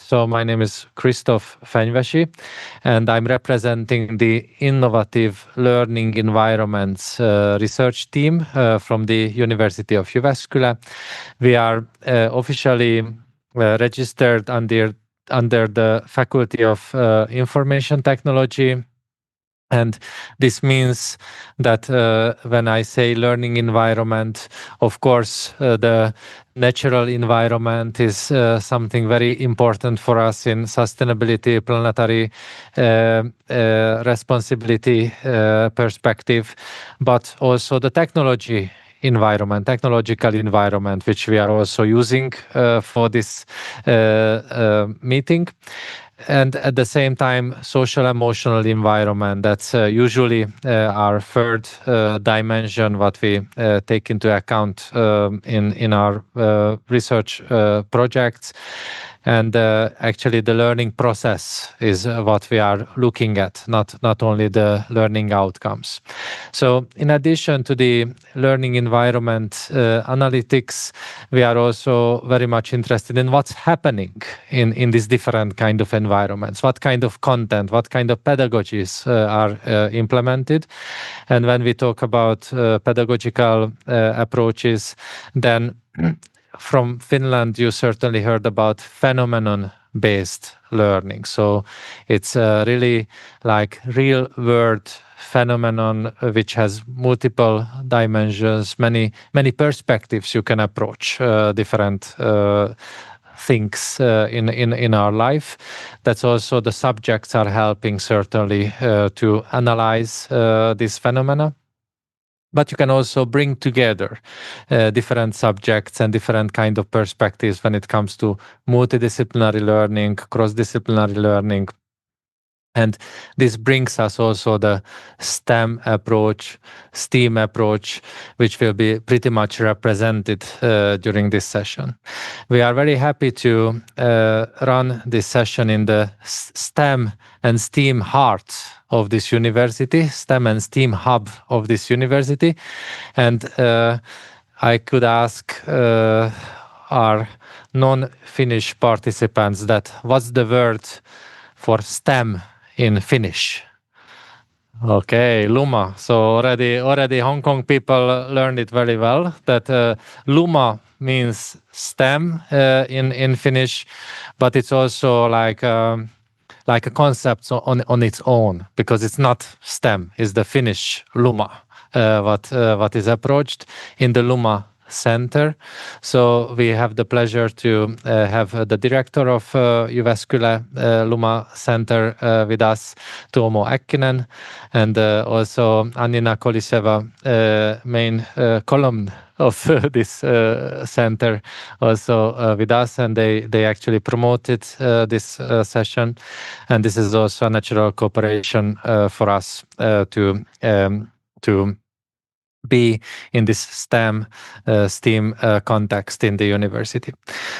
So my name is Christoph Fenyvesi, and I'm representing the Innovative Learning Environments research team from the University of Jyväskylä. We are officially registered under the Faculty of Information Technology. And this means that when I say learning environment, of course, the natural environment is something very important for us in sustainability, planetary responsibility perspective, but also the technological environment, which we are also using for this meeting. And at the same time, social emotional environment, that's usually our third dimension, what we take into account in our research projects. And actually the learning process is what we are looking at, not only the learning outcomes. So in addition to the learning environment analytics, we are also very much interested in what's happening in these different kind of environments, what kind of content, what kind of pedagogies are implemented. And when we talk about pedagogical approaches, then from Finland, you certainly heard about phenomenon-based learning. So it's really like real-world phenomenon which has multiple dimensions, many perspectives you can approach different things in our life. That's also the subjects are helping certainly to analyze this phenomena. But you can also bring together different subjects and different kind of perspectives when it comes to multidisciplinary learning, cross-disciplinary learning. And this brings us also the STEM approach, STEAM approach, which will be pretty much represented during this session. We are very happy to run this session in the STEM and STEAM heart of this university, STEM and STEAM hub of this university. And I could ask our non-Finnish participants that what's the word for STEM in Finnish? Okay, Luma. So already Hong Kong people learned it very well. That Luma means STEM in Finnish, but it's also like a concept on its own, because it's not STEM, it's the Finnish Luma what is approached in the Luma Center. So we have the pleasure to have the director of Jyväskylä Luma Center with us, Tuomo Äkkinen, and also Annina Koliseva, main column of this center, also with us, and they actually promoted this session, and this is also a natural cooperation for us to be in this STEM, STEAM context in the university.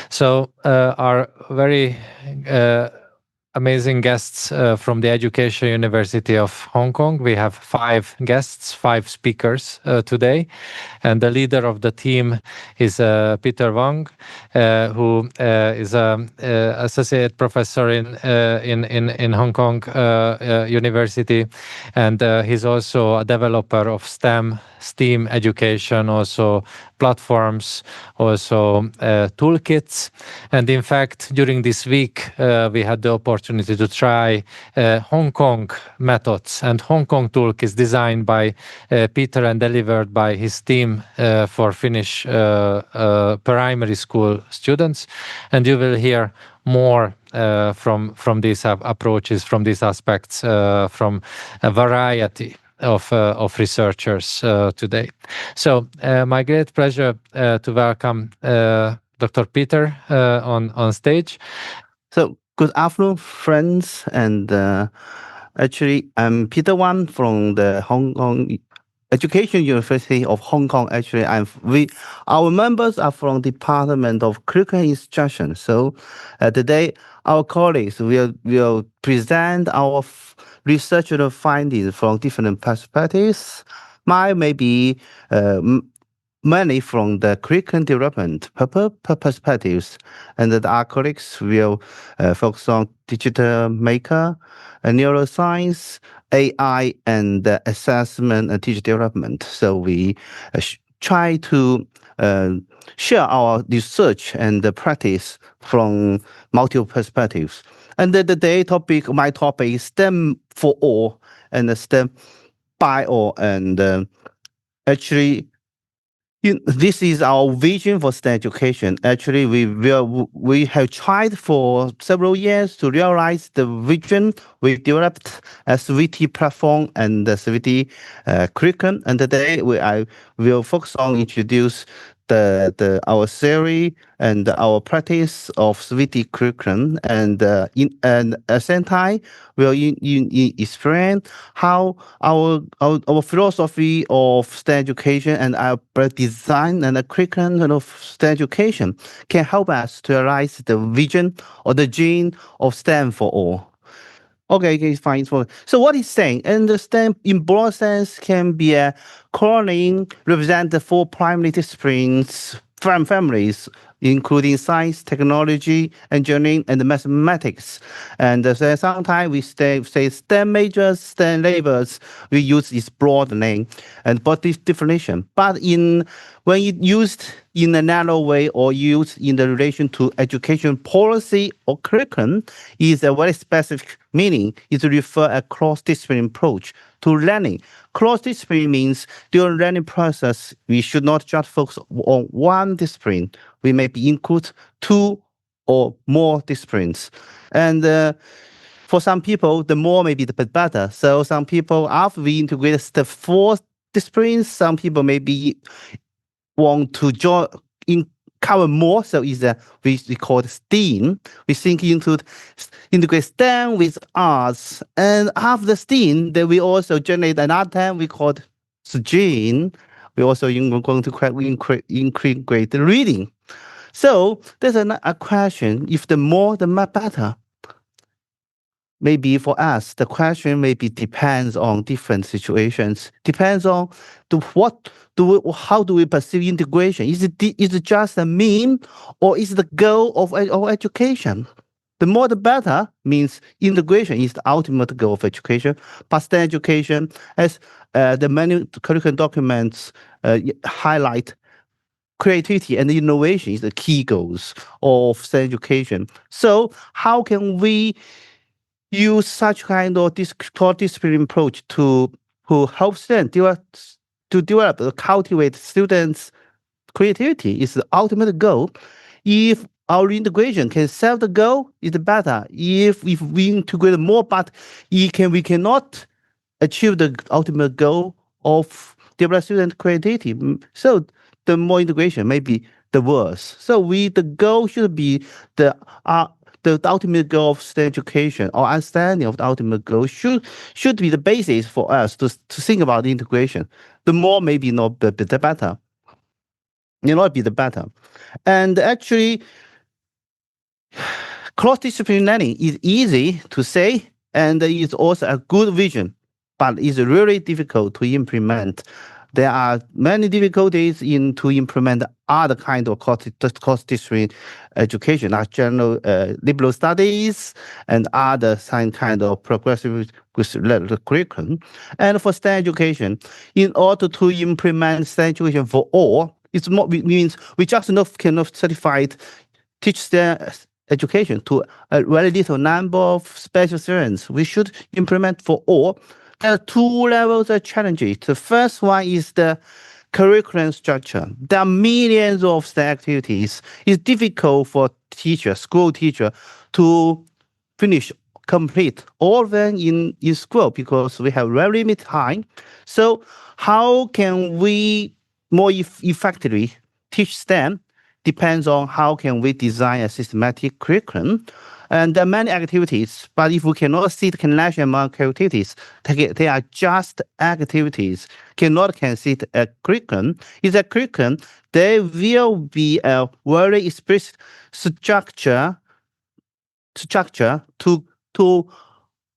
So our very amazing guests from the Education University of Hong Kong. We have 5 guests, 5 speakers today. And the leader of the team is Peter Wang, who is an associate professor in Hong Kong University. And he's also a developer of STEAM education, also platforms, also toolkits. And in fact, during this week, we had the opportunity to try Hong Kong methods and Hong Kong toolkits designed by Peter and delivered by his team for Finnish primary school students. And you will hear more from these approaches, from these aspects, from a variety of researchers today. So my great pleasure to welcome Dr. Peter on stage. So good afternoon, friends, and actually I'm Peter Wan from the Hong Kong Education University of Hong Kong. Actually, our members are from Department of Curriculum Instruction. So today our colleagues will present our research findings from different perspectives. Mine may be mainly from the curriculum development perspectives, and that our colleagues will focus on digital maker, neuroscience, AI, and assessment and teacher development. So we try to share our research and the practice from multiple perspectives. And my topic is STEM for all and STEM by all. And actually, this is our vision for STEM education. Actually, we have tried for several years to realize the vision. We developed a CVT platform and the CVT curriculum. And today I will focus on introduce our theory and our practice of CVT curriculum, and at the same time will explain how our philosophy of STEM education and our design and the curriculum of STEM education can help us to realize the vision or the dream of STEM for all. Okay, fine. So what he's saying, and the STEM in broad sense can be a calling represent the four primary disciplines from families, including science, technology, engineering, and mathematics. And sometimes we say STEM majors, STEM labels. We use this broad name and but this definition. But when you used in a narrow way or used in the relation to education policy or curriculum, is a very specific meaning. It refers a cross-disciplinary approach to learning. Cross-discipline means during learning process, we should not just focus on one discipline. We may include two or more disciplines. And for some people, the more may be the better. So some people, after we integrate the four disciplines, some people maybe want to cover more, so we call it STEAM. We think into integrate STEM with arts, and after STEAM, then we also generate another term we call STEAM. We also going to integrate the reading. So there's a question: if the more, the better. Maybe for us, the question maybe depends on different situations. Depends on how do we perceive integration? Is it just a mean, or is it the goal of education? The more the better means integration is the ultimate goal of education. But STEM education, as the many curriculum documents highlight, creativity and innovation is the key goals of STEM education. So how can we use such kind of cross-disciplinary approach to help students cultivate students' creativity is the ultimate goal. If our integration can serve the goal, it's better. If we integrate more, but we cannot achieve the ultimate goal of develop student creativity. So the more integration may be the worse. So the goal should be the ultimate goal of STEM education, or understanding of the ultimate goal should be the basis for us to think about the integration. The more maybe not the better. May not be the better. And actually, cross-disciplinary learning is easy to say, and it's also a good vision, but it's really difficult to implement. There are many difficulties to implement other kind of cross-disciplinary education, like general liberal studies and other kind of progressive curriculum. And for STEM education, in order to implement STEM education for all, means we just cannot teach STEM education to a very little number of special students. We should implement for all. There are two levels of challenges. The first one is the curriculum structure. There are millions of STEM activities. It's difficult for school teacher, to complete all of them in school because we have very limited time. So how can we more effectively teach STEM depends on how can we design a systematic curriculum. And there are many activities, but if we cannot see the connection among activities, they are just activities, cannot consider a curriculum. Is a curriculum, there will be a very explicit structure to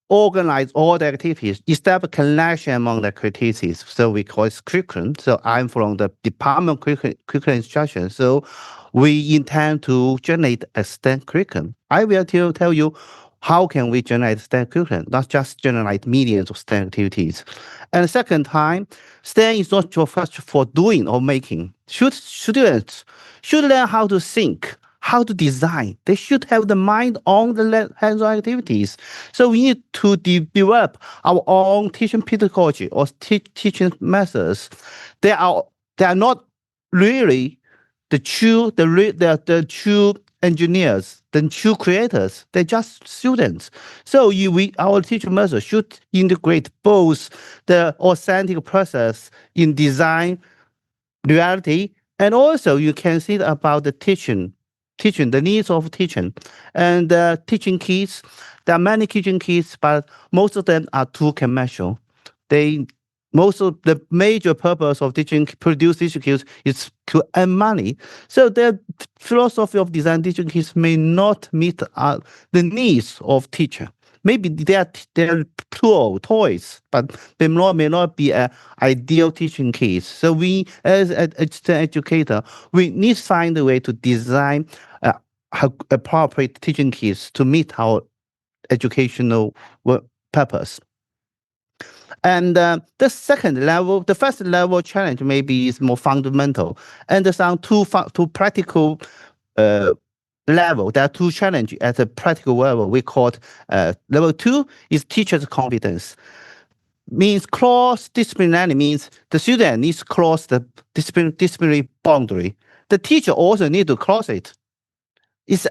organize all the activities, establish connection among the activities. So we call it curriculum. So I'm from the department curriculum instruction. So we intend to generate a STEM curriculum. I will tell you how can we generate STEM curriculum, not just generate millions of STEM activities. And the second time, STEM is not just for doing or making. Students should learn how to think, how to design. They should have the mind on the hands-on activities. So we need to develop our own teaching pedagogy or teaching methods. They are not really the true engineers, the true creators. They're just students. So our teaching method should integrate both the authentic process in design, reality, and also you can see about the teaching, the needs of teaching, and teaching kids. There are many teaching kids, but most of them are too commercial. Most of the major purpose of produce teaching kids is to earn money. So the philosophy of design teaching kids may not meet the needs of teacher. Maybe they're toys, but they may not be an ideal teaching kids. So we, as an educator, we need to find a way to design appropriate teaching kids to meet our educational purpose. And the first level challenge maybe is more fundamental, and there's some two practical level. There are two challenges at a practical level. We call it level 2 is teacher's competence. Means cross-disciplinary means the student needs to cross the disciplinary boundary. The teacher also need to cross it. It's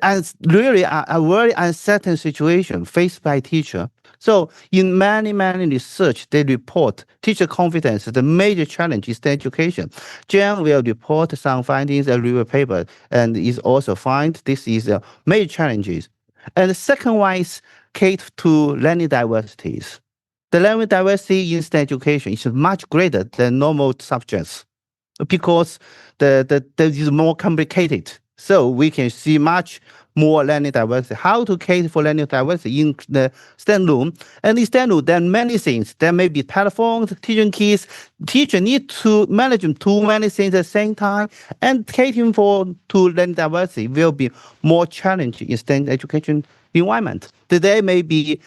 really a very uncertain situation faced by teacher. So in many research, they report teacher confidence. The major challenge is the education. Jen will report some findings and review paper, and is also find this is a major challenges. And the second one is cater to learning diversities. The learning diversity in STEM education is much greater than normal subjects because the is more complicated. So we can see much more learning diversity. How to cater for learning diversity in the STEM room. And in STEM room, there are many things. There may be telephones, teaching kids. Teacher need to manage too many things at the same time. And catering to learning diversity will be more challenging in STEM education environment. Today maybe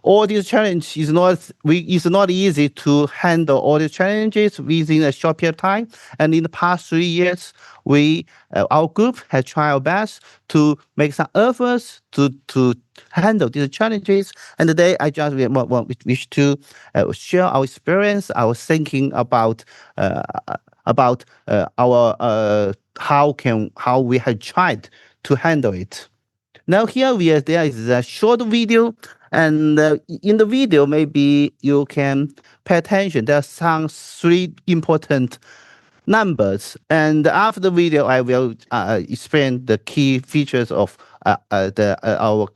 all these challenges is not easy to handle all these challenges within a short period of time. And in the past 3 years, our group has tried our best to make some efforts to handle these challenges. And today, I just wish to share our experience, our thinking about our how we have tried to handle it. Now here there is a short video, and in the video maybe you can pay attention. There are some 3 important numbers, and after the video I will explain the key features of our.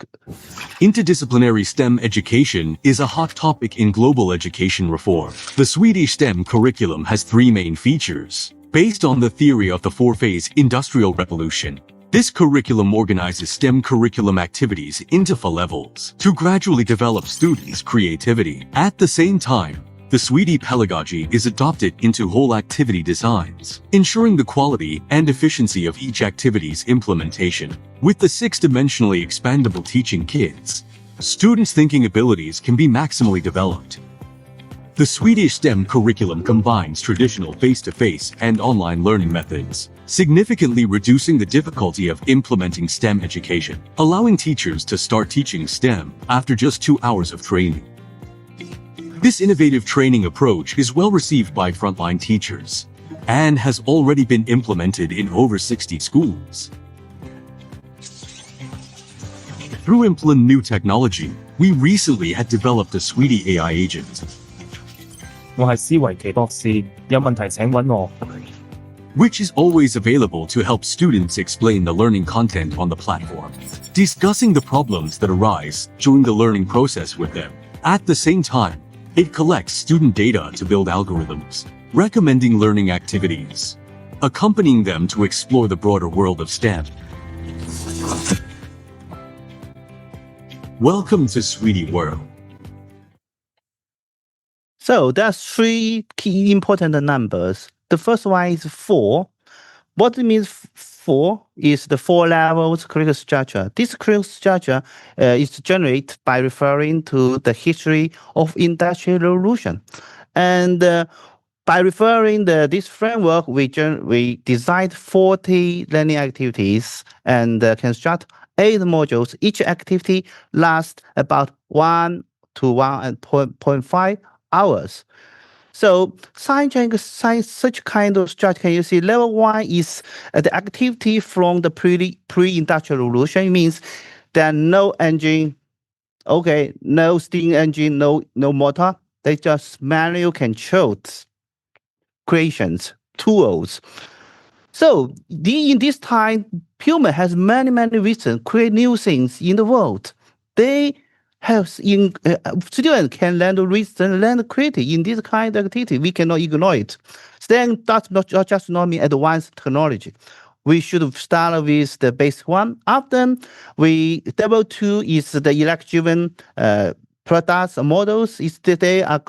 Interdisciplinary STEM education is a hot topic in global education reform. The Swedish STEM curriculum has 3 main features. Based on the theory of the 4-phase industrial revolution, this curriculum organizes STEM curriculum activities into 4 levels to gradually develop students' creativity. At the same time, the Swedish Pedagogy is adopted into whole activity designs, ensuring the quality and efficiency of each activity's implementation. With the 6-dimensionally expandable teaching kits, students' thinking abilities can be maximally developed. The Swedish STEM curriculum combines traditional face-to-face and online learning methods, significantly reducing the difficulty of implementing STEM education, allowing teachers to start teaching STEM after just 2 hours of training. This innovative training approach is well received by frontline teachers and has already been implemented in over 60 schools. Through implementing new technology, we recently had developed a Swedish AI agent, 我係思維奇博士，有問題請揾我。 which is always available to help students explain the learning content on the platform, discussing the problems that arise during the learning process with them. At the same time, it collects student data to build algorithms, recommending learning activities, accompanying them to explore the broader world of STEM. Welcome to Swedish World. So there's three key important numbers. The first one is 4. What it means 4 is the 4 levels critical structure. This critical structure is generated by referring to the history of Industrial Revolution. And by referring this framework, we designed 40 learning activities and construct 8 modules. Each activity lasts about 1 to 1.5 hours. So such kind of structure, can you see level 1 is the activity from the pre-industrial revolution. It means there are no engine, okay, no steam engine, no motor. They just manual controlled creations, tools. So in this time, human has many reasons create new things in the world. They have students can learn the reason, learn the creativity in this kind of activity. We cannot ignore it. Then that's not just not mean advanced technology. We should start with the basic one. After level 2 is the elect-driven products models. They are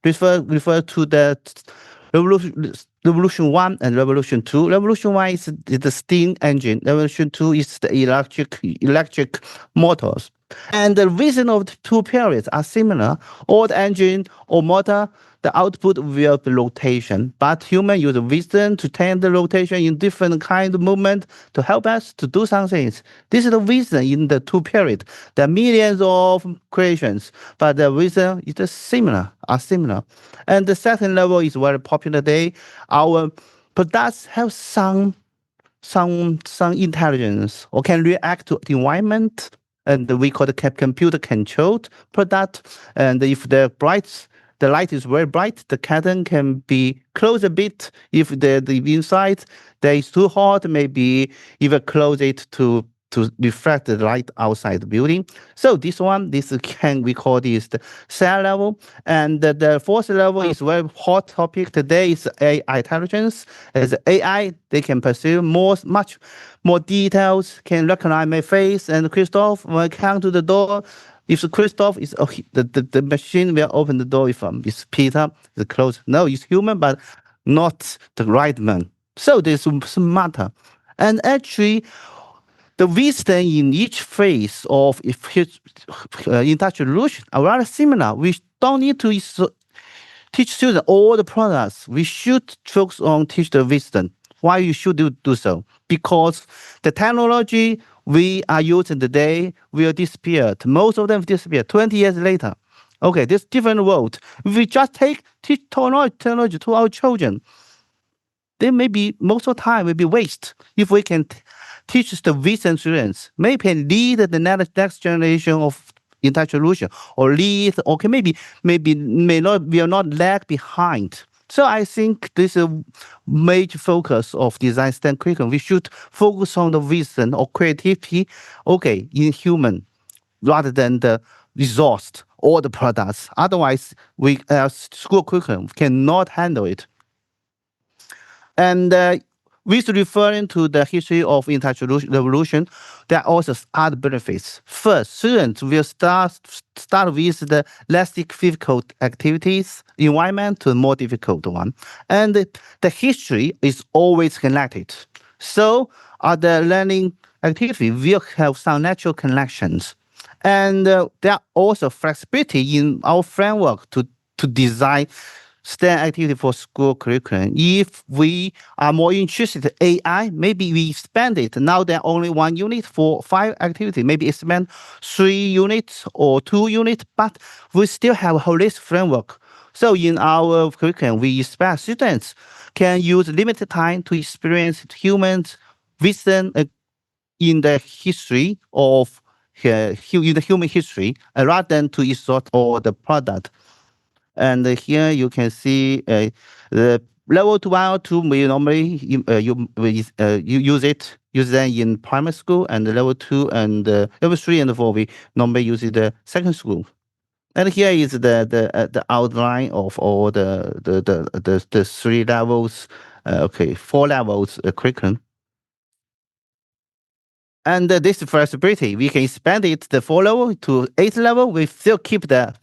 refer to the Revolution 1 and Revolution 2. Revolution 1 is the steam engine. Revolution 2 is the electric motors. And the reason of the two periods are similar. Old engine or motor, the output will be rotation. But human use wisdom to turn the rotation in different kind of movement to help us to do some things. This is the reason in the two periods. There are millions of creations, but the reason is similar. And the second level is very popular today. Our products have some intelligence or can react to the environment, and we call it computer controlled product. And if the light is very bright, the curtain can be closed a bit. If the inside there is too hot, maybe even close it to reflect the light outside the building. So we call this the cell level. And the fourth level is very hot topic today is AI intelligence. As AI, they can perceive much more details, can recognize my face. And Christoph, when I come to the door, if Christoph is the machine will open the door. If it's Peter, it's closed. No, it's human, but not the right man. So this matter. And actually, the wisdom in each phase of industrial revolution are very similar. We don't need to teach students all the products. We should focus on teach the wisdom. Why you should do so? Because the technology we are using today will disappear. Most of them disappear 20 years later. Okay, this different world. If we just teach technology to our children, then maybe most of the time will be waste. If we can teach the wisdom students, maybe lead the next generation of industrial revolution, or lead, okay, will not lag behind. So I think this is a major focus of design STEM curriculum. We should focus on the wisdom or creativity, okay, in human, rather than the resource or the products. Otherwise, school curriculum cannot handle it. And with referring to the history of industrial revolution, there are also other benefits. First, students will start with the less difficult activities environment to the more difficult one. And the history is always connected. So the learning activity will have some natural connections. And there are also flexibility in our framework to design STEM activity for school curriculum. If we are more interested in AI, maybe we expand it. Now there are only 1 unit for 5 activities. Maybe expand 3 units or 2 units, but we still have a holistic framework. So in our curriculum, we expect students can use limited time to experience humans' wisdom in the history of in the human history, rather than to exhaust all the product. And here you can see the level 1 or 2. We normally you use them in primary school, and the level 2 and level 3 and 4 we normally use it the second school. And here is the outline of all the 3 levels. 4 levels curriculum. And this flexibility, we can expand it the 4 level to 8 level. We still keep the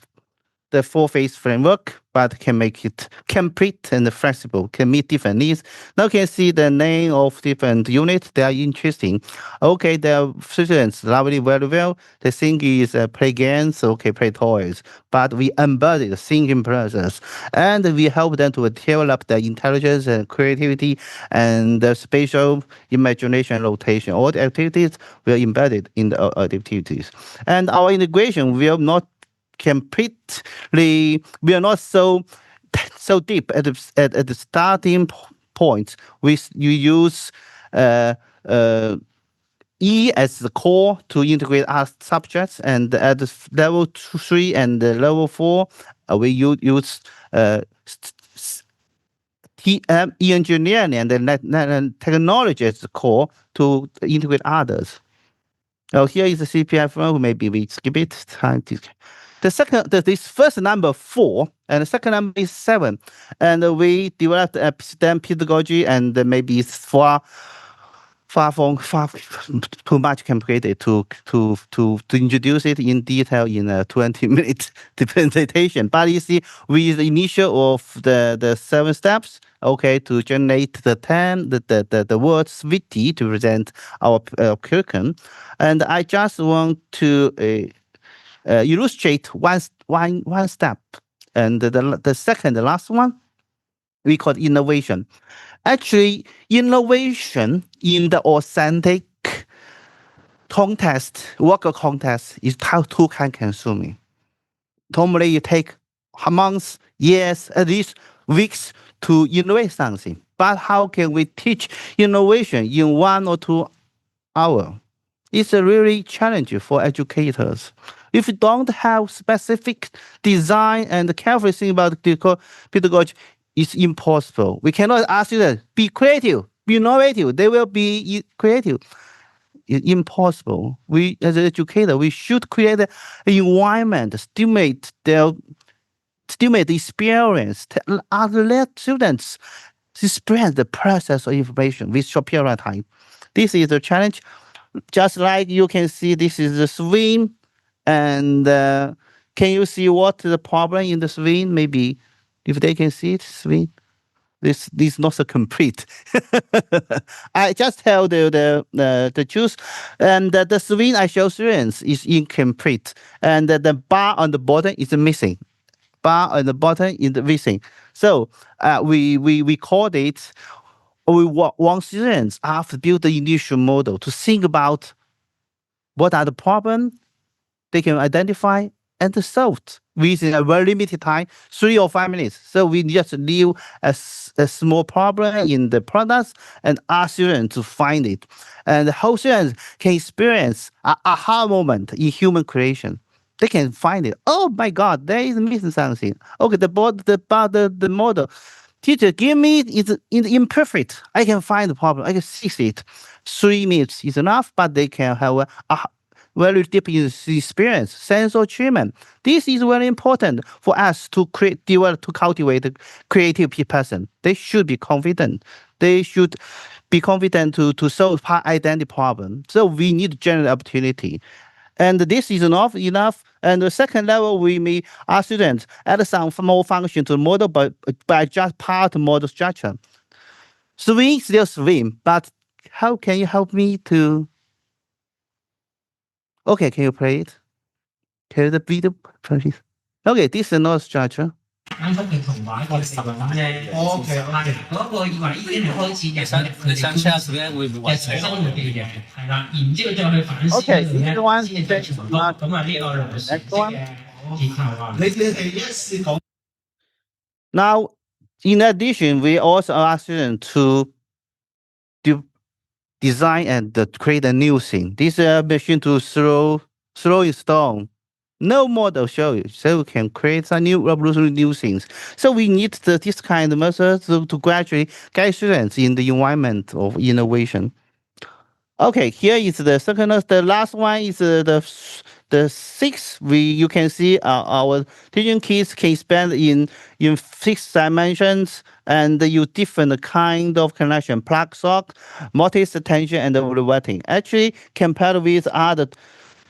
4-phase framework. but can make it complete and flexible, can meet different needs. Now you can see the name of different units. They are interesting. Okay, the students love it very well. The thing is play games, okay, play toys. But we embody the thinking process, and we help them to develop their intelligence and creativity and the spatial imagination and rotation. All the activities were embedded in the activities. And our integration will not completely, we are not so deep at the starting point. You use E as the core to integrate our subjects, and at the level 3 and the level 4, we use e-engineering and the technology as the core to integrate others. Oh, here is the CPF one. Maybe we skip it. The second, this first number 4, and the second number is 7, and we developed a STEM pedagogy, and maybe it's far too much complicated to introduce it in detail in a 20-minute presentation. But you see, with the initial of the 7 steps, okay, to generate the word "sweetie" to present our curriculum, and I just want to illustrate one step, and the second, the last one, we call innovation. Actually, innovation in the authentic context, work context, is too time consuming. Normally, it take months, years, at least weeks to innovate something. But how can we teach innovation in 1 or 2 hours? It's a really challenge for educators. If you don't have specific design and carefully think about pedagogy, it's impossible. We cannot ask students, be creative, be innovative. They will be creative. It's impossible. We, as an educator, we should create an environment, stimulate the experience, let students experience the process of information with short period of time. This is a challenge. Just like you can see, this is the swing, and can you see what the problem in the swing? Maybe if they can see it, swing. This is not so complete. I just tell the truth, and the swing I show students is incomplete, and the bar on the bottom is missing. Bar on the bottom is missing. So we called it. We want students after build the initial model to think about what are the problems they can identify and solve within a very limited time, 3 or 5 minutes. So we just leave a small problem in the products and ask students to find it. And how students can experience an aha moment in human creation. They can find it. Oh my God, there is missing something. Okay, the model. Teacher, give me it's imperfect. I can find the problem. I can fix it. 3 minutes is enough, but they can have a very deep experience, sense of achievement. This is very important for us to cultivate a creative person. They should be confident. They should be confident to solve identity problem. So we need general opportunity. And this is enough. And the second level, we may ask students add some more function to the model by just part model structure. Swim, still swim, but how can you help me to? Okay, can you play it? Can the video, please? Okay, this is another structure. 啱出嘅童話個十啫，嗰個唯一嘅開始就係你想 share screen 會唔會嘅生活嘅嘢，係啦，然之後再去反思 Okay, 咧， this one 先係全部咁啊呢個老師嘅結構啊。Now, in addition, we also ask students to design and create a new thing. This machine to throw a stone. No model show you, so we can create some new revolutionary new things. So we need this kind of methods to gradually guide students in the environment of innovation. Okay, here is the second. The last one is the 6th. You can see our teaching kids can spend in 6 dimensions and use different kind of connection, plug, sock, multi-attention, and reverting. Actually, compared with other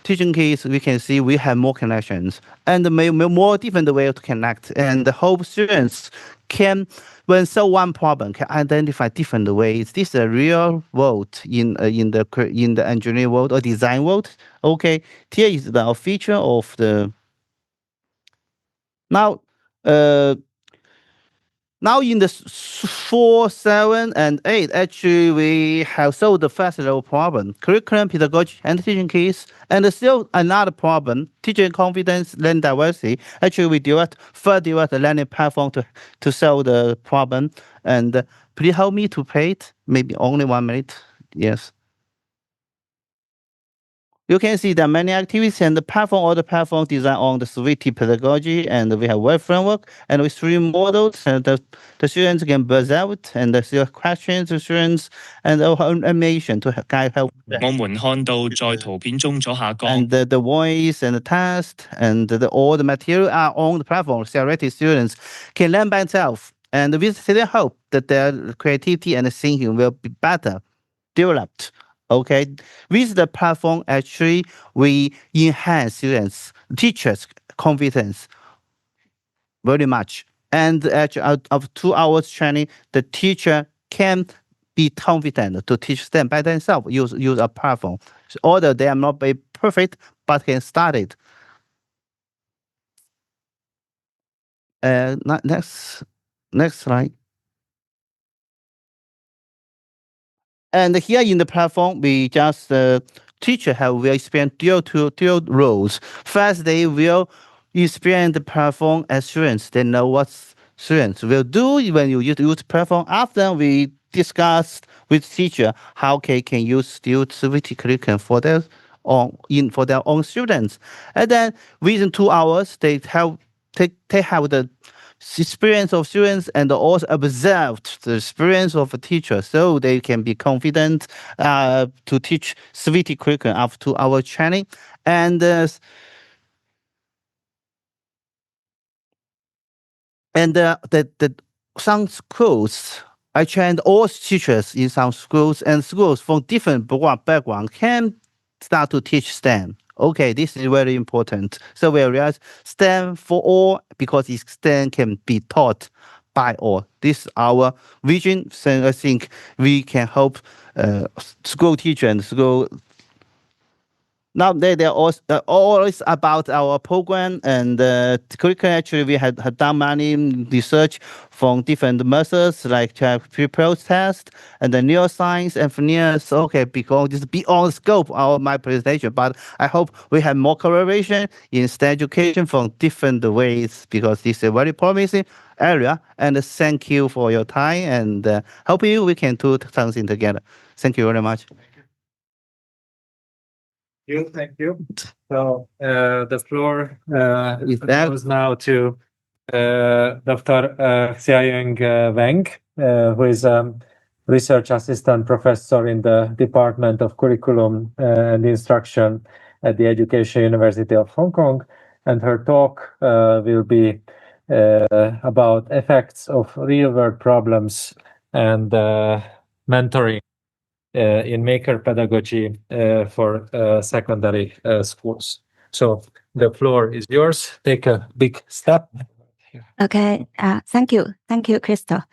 teaching kids, we can see we have more connections and more different ways to connect, and hope students can, when solve one problem, can identify different ways. This is a real world in the engineering world or design world. Okay, here is the feature of the now. Now in the 4, 7, and 8, actually we have solved the first level problem, curriculum, pedagogy, and teaching kids. And still another problem, teaching confidence, learning diversity. Actually, we further developed the learning platform to solve the problem. And please help me to play it, maybe only 1 minute. Yes. You can see there are many activities and all the platform designed on the Sweetie pedagogy, and we have web framework and with 3 models, and the students can buzz out and the questions to students and animation to guide help. 我們看到在圖片中左下角 And the voice and the test and all the material are on the platform. Theoretic students can learn by themselves, and with their hope that their creativity and thinking will be better developed. Okay, with the platform, actually, we enhance teachers' confidence very much. And actually, out of 2 hours training, the teacher can be confident to teach them by themselves. Use a platform, although they are not very perfect, but can start it. Next slide. And here in the platform, we just teacher will experience dual roles. First, they will experience the platform as students. They know what students will do when you use the platform. After we discussed with teacher how they can use student curriculum for their own students. And then within 2 hours, they have the experience of students and also observed the experience of a teacher, so they can be confident to teach Sweetie curriculum after 2 hour training. And some schools, I trained all teachers in some schools, and schools from different background can start to teach STEM. Okay, this is very important. So we realize STEM for all, because STEM can be taught by all. This is our vision. So I think we can help school teacher and school. Now they're always about our program and curriculum. Actually, we had done many research from different methods like pre-post test and the neuroscience and finance. Okay, because this is beyond scope of my presentation, but I hope we have more collaboration in STEM education from different ways, because this is a very promising area. And thank you for your time, and hope we can do something together. Thank you very much. Thank you. So the floor that- goes now to Dr. Xiaoying Wang, who is research assistant professor in the Department of Curriculum and Instruction at the Education University of Hong Kong, and her talk will be about effects of real-world problems and mentoring in maker pedagogy for secondary schools. So the floor is yours. Take a big step. Okay. Thank you, Crystal.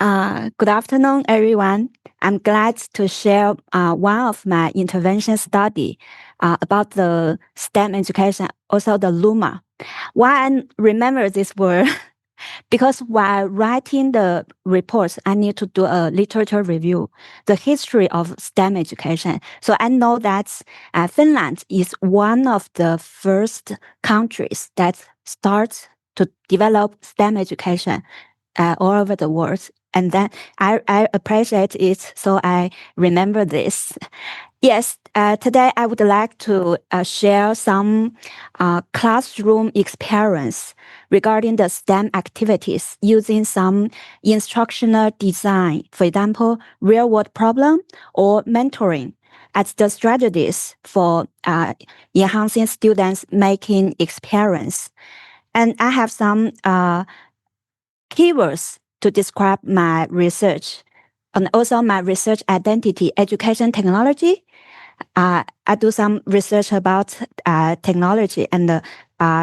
Good afternoon, everyone. I'm glad to share one of my intervention study about the STEM education, also the LUMA. Why I remember this word? Because while writing the reports, I need to do a literature review, the history of STEM education. So I know that Finland is one of the first countries that starts to develop STEM education all over the world. And then I appreciate it, so I remember this. Yes, today I would like to share some classroom experience regarding the STEM activities using some instructional design, for example, real-world problem or mentoring as the strategies for enhancing students' making experience. And I have some keywords to describe my research, and also my research identity: education technology, I do some research about technology and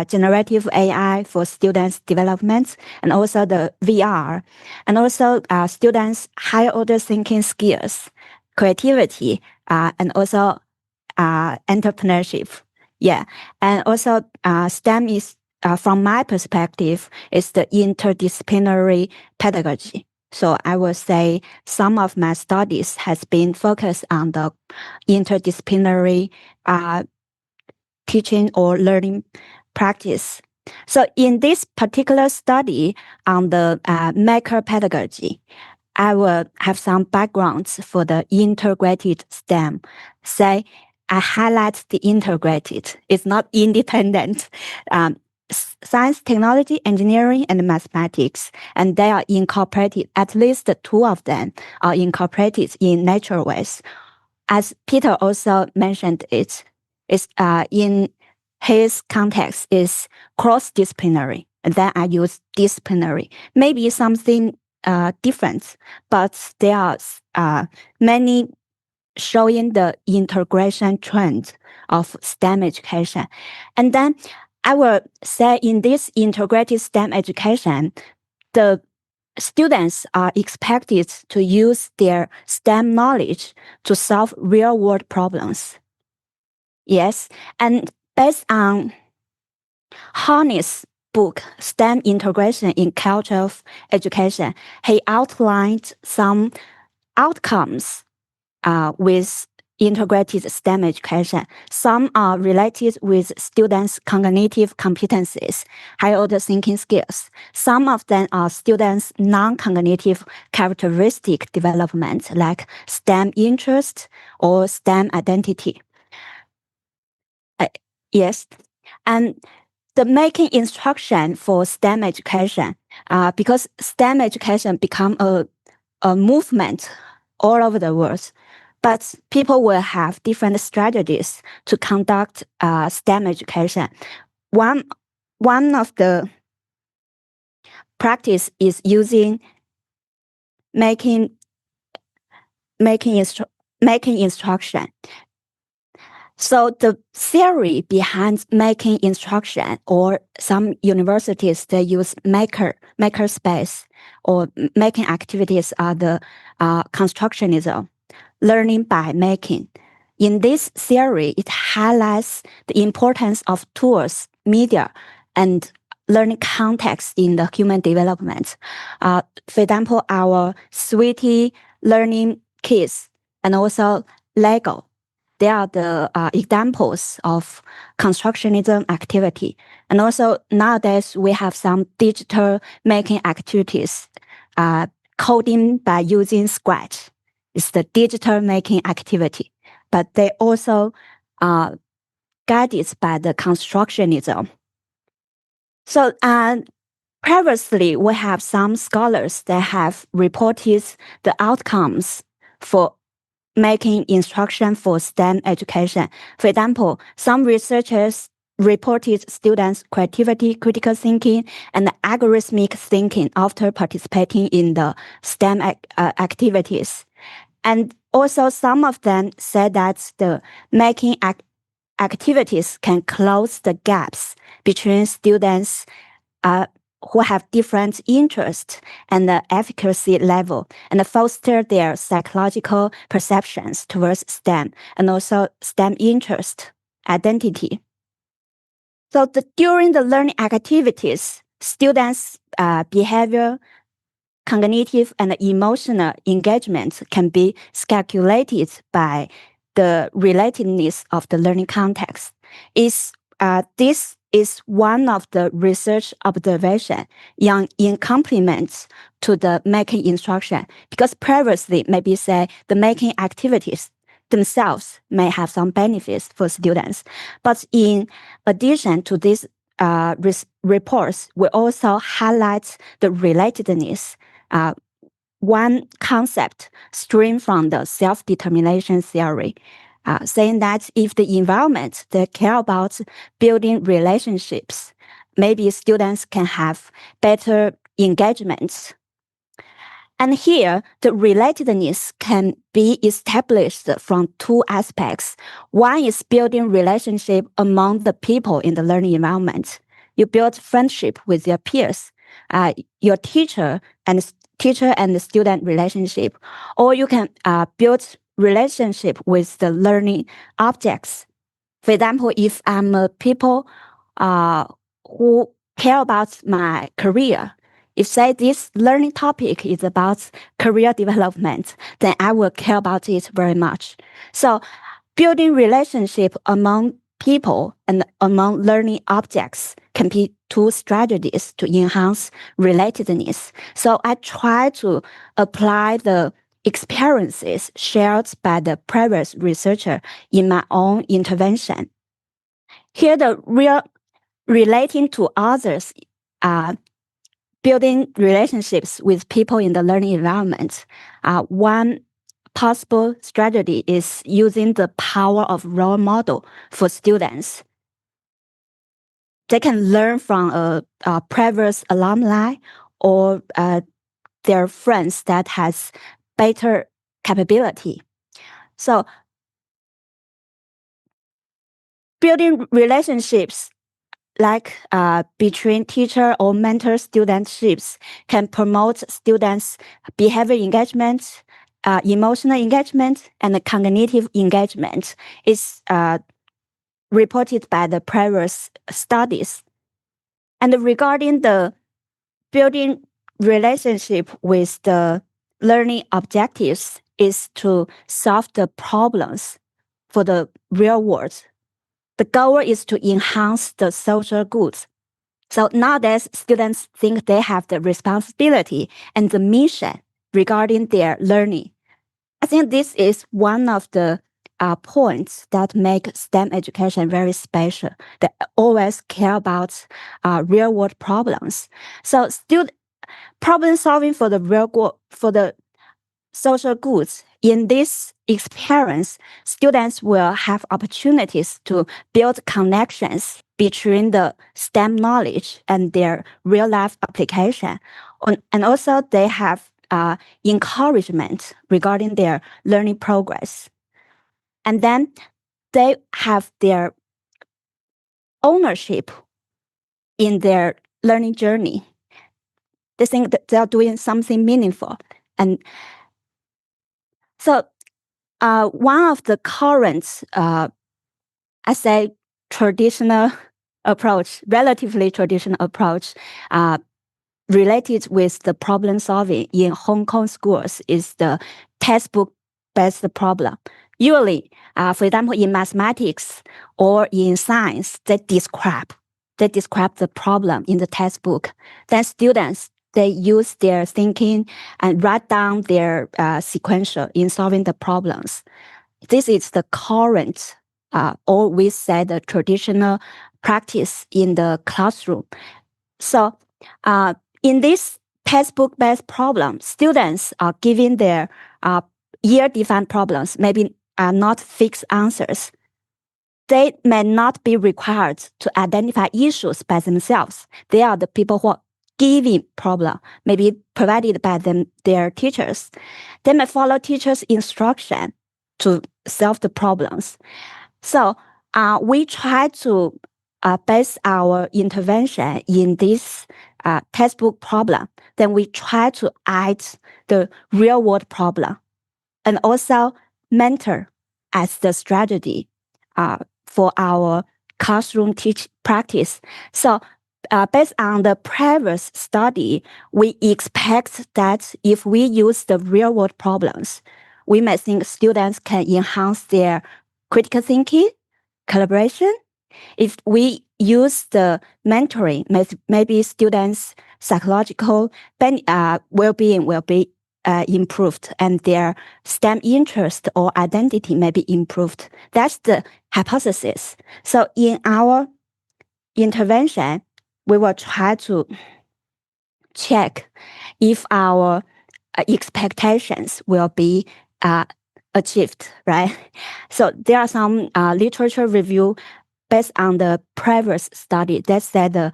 generative AI for students' development, and also the VR, and also students' higher order thinking skills, creativity, and also entrepreneurship. Yeah, and also STEM is, from my perspective, is the interdisciplinary pedagogy. So I will say some of my studies has been focused on the interdisciplinary teaching or learning practice. So in this particular study on the maker pedagogy, I will have some backgrounds for the integrated STEM. Say, I highlight the integrated. It's not independent. Science, technology, engineering, and mathematics, and they are incorporated. At least the two of them are incorporated in natural ways. As Peter also mentioned, it's in his context is cross-disciplinary. And then I use disciplinary. Maybe something different, but there are many showing the integration trend of STEM education. And then I will say in this integrated STEM education, the students are expected to use their STEM knowledge to solve real-world problems. Yes, and based on Harney's book, STEM Integration in Culture of Education, he outlined some outcomes with integrated STEM education. Some are related with students' cognitive competencies, higher order thinking skills. Some of them are students' non-cognitive characteristic development, like STEM interest or STEM identity. Yes, and the making instruction for STEM education, because STEM education become a movement all over the world, but people will have different strategies to conduct STEM education. One of the practice is using making instruction. So the theory behind making instruction, or some universities, they use maker space or making activities, are the constructionism, learning by making. In this theory, it highlights the importance of tools, media, and learning context in the human development. For example, our Sweetie learning kits and also Lego. They are the examples of constructionism activity. And also nowadays we have some digital making activities, coding by using Scratch. It's the digital making activity, but they also are guided by the constructionism. So previously we have some scholars that have reported the outcomes for making instruction for STEM education. For example, some researchers reported students' creativity, critical thinking, and algorithmic thinking after participating in the STEM activities. And also some of them said that the making activities can close the gaps between students who have different interests and the efficacy level, and foster their psychological perceptions towards STEM and also STEM interest, identity. So during the learning activities, students' behavior, cognitive and emotional engagement can be calculated by the relatedness of the learning context. This is one of the research observation in complement to the making instruction, because previously maybe say the making activities themselves may have some benefits for students, but in addition to these reports, we also highlight the relatedness. One concept stream from the self-determination theory, saying that if the environment they care about building relationships, maybe students can have better engagements. And here, the relatedness can be established from two aspects. One is building relationship among the people in the learning environment. You build friendship with your peers, your teacher and the student relationship, or you can build relationship with the learning objects. For example, if I'm a people who care about my career, if say this learning topic is about career development, then I will care about it very much. So building relationship among people and among learning objects can be two strategies to enhance relatedness. So I try to apply the experiences shared by the previous researcher in my own intervention. Here, the real relating to others, building relationships with people in the learning environment. One possible strategy is using the power of role model for students. They can learn from a previous alumni or their friends that has better capability. So building relationships like between teacher or mentor studentships can promote students' behavior engagement, emotional engagement, and cognitive engagement. Is reported by the previous studies. And regarding the building relationship with the learning objectives is to solve the problems for the real world. The goal is to enhance the social goods. So nowadays, students think they have the responsibility and the mission regarding their learning. I think this is one of the points that make STEM education very special. They always care about real world problems. So problem solving for the real world, for the social goods. In this experience, students will have opportunities to build connections between the STEM knowledge and their real life application. And also they have encouragement regarding their learning progress. And then they have their ownership in their learning journey. They think that they are doing something meaningful. And so one of the current, I say, traditional approach, relatively traditional approach, related with the problem solving in Hong Kong schools is the textbook-based problem. Usually, for example, in mathematics or in science, they describe the problem in the textbook. Then students, they use their thinking and write down their sequential in solving the problems. This is the current, or we say the traditional practice in the classroom. So in this textbook-based problem, students are given their year-defined problems, maybe not fixed answers. They may not be required to identify issues by themselves. They are the people who are giving problem, maybe provided by their teachers. They may follow teachers' instruction to solve the problems. So we try to base our intervention in this textbook problem. Then we try to add the real world problem and also mentor as the strategy for our classroom teach practice. So based on the previous study, we expect that if we use the real world problems, we may think students can enhance their critical thinking, collaboration. If we use the mentoring, maybe students' psychological well-being will be improved and their STEM interest or identity may be improved. That's the hypothesis. So in our intervention, we will try to check if our expectations will be achieved, right? So there are some literature review based on the previous study that said the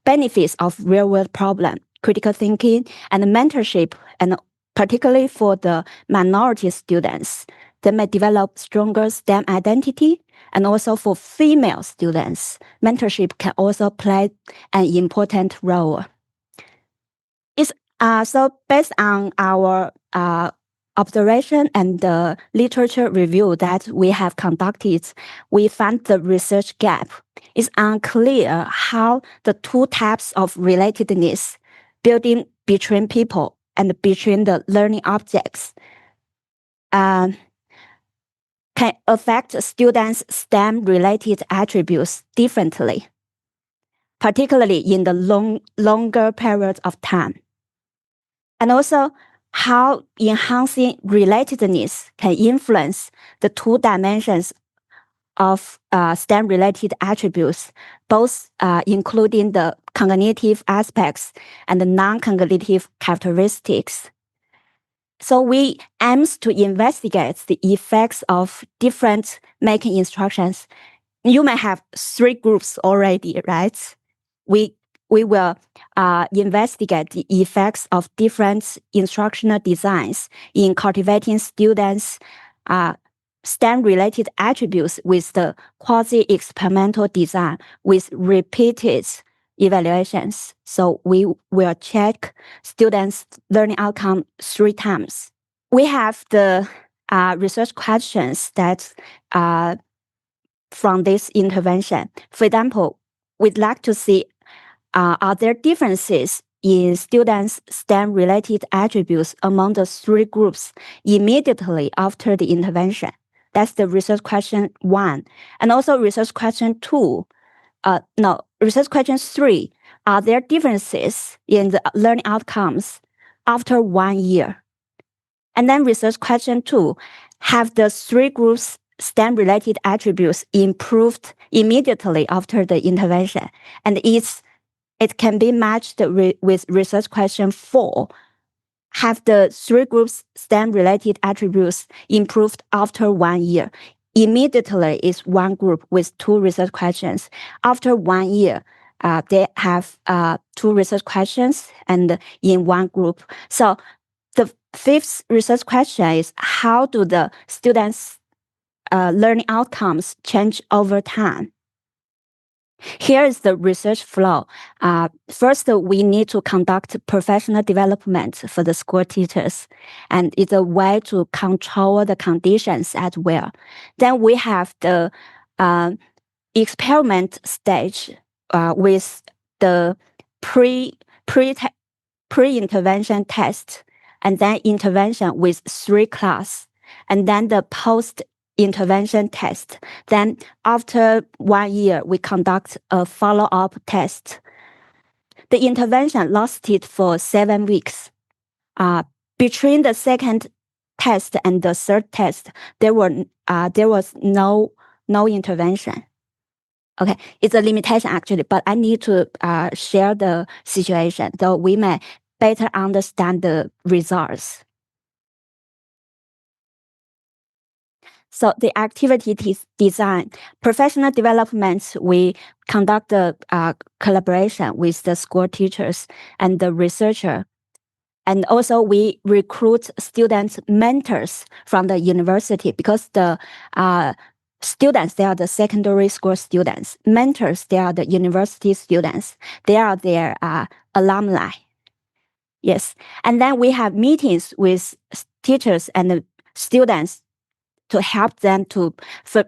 benefits of real-world problem critical thinking, and mentorship, and particularly for the minority students. They may develop stronger STEM identity, and also for female students, mentorship can also play an important role. So based on our observation and the literature review that we have conducted, we found the research gap. It's unclear how the two types of relatedness, building between people and between the learning objects, can affect students' STEM-related attributes differently, particularly in the longer periods of time. And also, how enhancing relatedness can influence the two dimensions of STEM-related attributes, both including the cognitive aspects and the non-cognitive characteristics. So we aim to investigate the effects of different making instructions. You may have 3 groups already, right? We will investigate the effects of different instructional designs in cultivating students' STEM-related attributes with the quasi-experimental design with repeated evaluations. So we will check students' learning outcome 3 times. We have the research questions that from this intervention. For example, we'd like to see are there differences in students' STEM-related attributes among the 3 groups immediately after the intervention? That's the research question 1. And also research question 2. Research question 3. Are there differences in the learning outcomes after 1 year? And then research question 2. Have the 3 groups' STEM-related attributes improved immediately after the intervention? And it can be matched with research question 4. Have the 3 groups' STEM-related attributes improved after 1 year? Immediately is 1 group with 2 research questions. After 1 year, they have 2 research questions and in 1 group. So the 5th research question is, how do the students' learning outcomes change over time? Here is the research flow. First, we need to conduct professional development for the school teachers, and it's a way to control the conditions as well. Then we have the experiment stage with the pre-intervention test, and then intervention with 3 class, and then the post-intervention test. Then after 1 year, we conduct a follow-up test. The intervention lasted for 7 weeks. Between the second test and the third test, there was no intervention. Okay, it's a limitation actually, but I need to share the situation so we may better understand the results. So the activity design, professional development, we conduct the collaboration with the school teachers and the researcher. And also we recruit students, mentors from the university, because the students, they are the secondary school students. Mentors, they are the university students. They are their alumni. Yes. And then we have meetings with teachers and students to help them to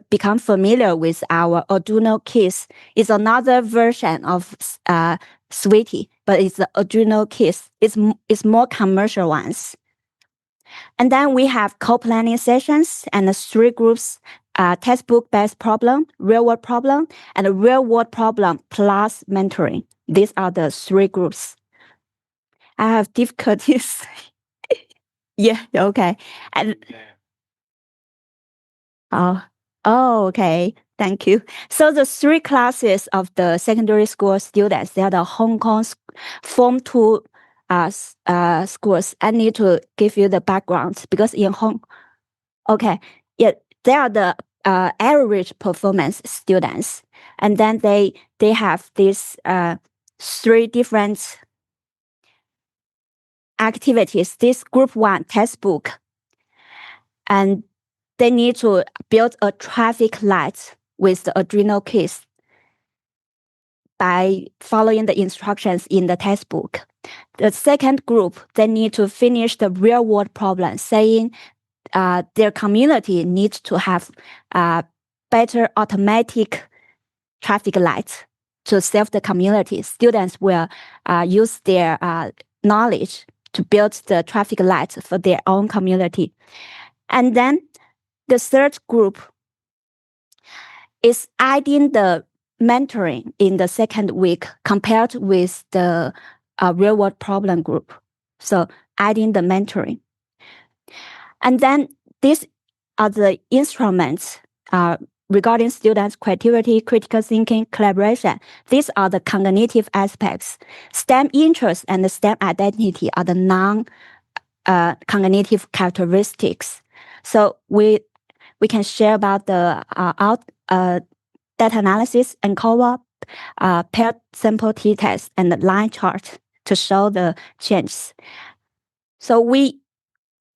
become familiar with our Arduino Kids. It's another version of Sweetie, but it's the Arduino Kids. It's more commercial ones. And then we have co-planning sessions and 3 groups, textbook-based problem, real-world problem, and a real-world problem plus mentoring. These are the 3 groups. I have difficulties. Yeah, okay. And okay. Thank you. So the 3 classes of the secondary school students, they are the Hong Kong Form 2 schools. I need to give you the background because in they are the average performance students, and then they have these 3 different activities, this group 1 textbook, and they need to build a traffic light with the Arduino keys by following the instructions in the textbook. The second group, they need to finish the real world problem, saying their community needs to have better automatic traffic lights to serve the community. Students will use their knowledge to build the traffic lights for their own community. And then the third group is adding the mentoring in the second week compared with the real world problem group. So adding the mentoring. And then these are the instruments regarding students' creativity, critical thinking, collaboration. These are the cognitive aspects. STEM interest and the STEM identity are the non-cognitive characteristics. So we can share about the data analysis and co-op, paired sample t-test, and the line chart to show the changes. So we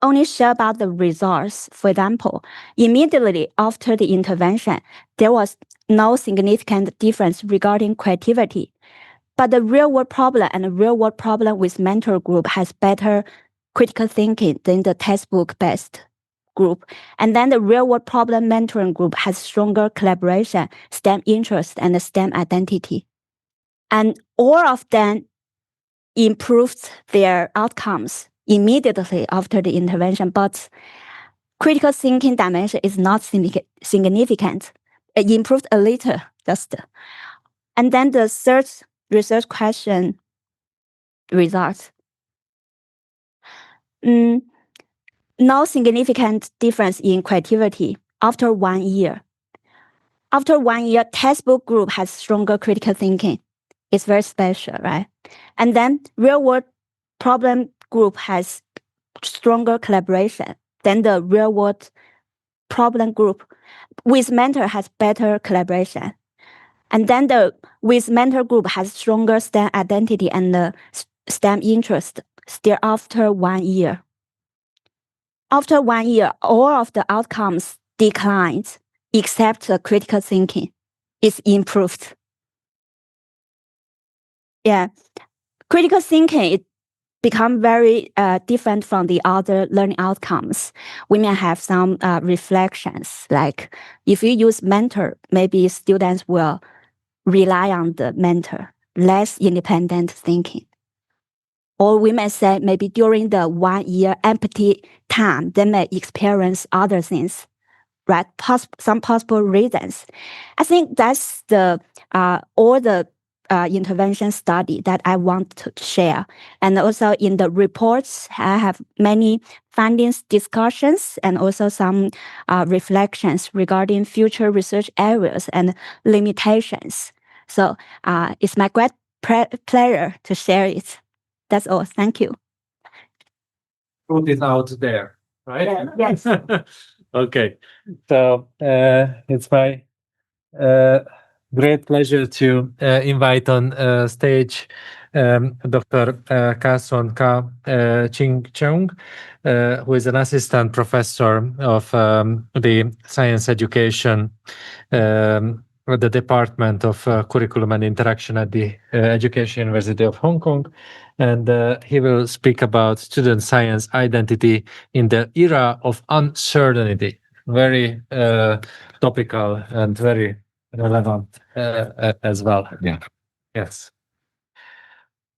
only share about the results. For example, immediately after the intervention, there was no significant difference regarding creativity. But the real-world problem and the real-world problem with mentor group has better critical thinking than the textbook-based group. And then the real-world problem mentoring group has stronger collaboration, STEM interest, and the STEM identity. And all of them improved their outcomes immediately after the intervention, but critical thinking dimension is not significant. It improved a little, just. And then the third research question results. No significant difference in creativity after 1 year. After 1 year, textbook group has stronger critical thinking. It's very special, right? And then real-world problem group has stronger collaboration than the real-world problem group. With mentor has better collaboration. And then the with mentor group has stronger STEM identity and the STEM interest still after 1 year. After 1 year, all of the outcomes declined except the critical thinking is improved. Yeah, critical thinking it become very different from the other learning outcomes. We may have some reflections, like if you use mentor, maybe students will rely on the mentor, less independent thinking. Or we may say maybe during the 1 year empty time, they may experience other things, right? Some possible reasons. I think that's the all the intervention study that I want to share. And also in the reports, I have many findings, discussions, and also some reflections regarding future research areas and limitations. So it's my great pleasure to share it. That's all. Thank you. Put it out there, right? Yes. Okay. So it's my great pleasure to invite on stage Dr. Ka-Son Ka Ching Chung, who is an assistant professor of the science education at the Department of Curriculum and Interaction at the Education University of Hong Kong. And he will speak about student science identity in the era of uncertainty. Very topical and very relevant as well. Yeah. Yes.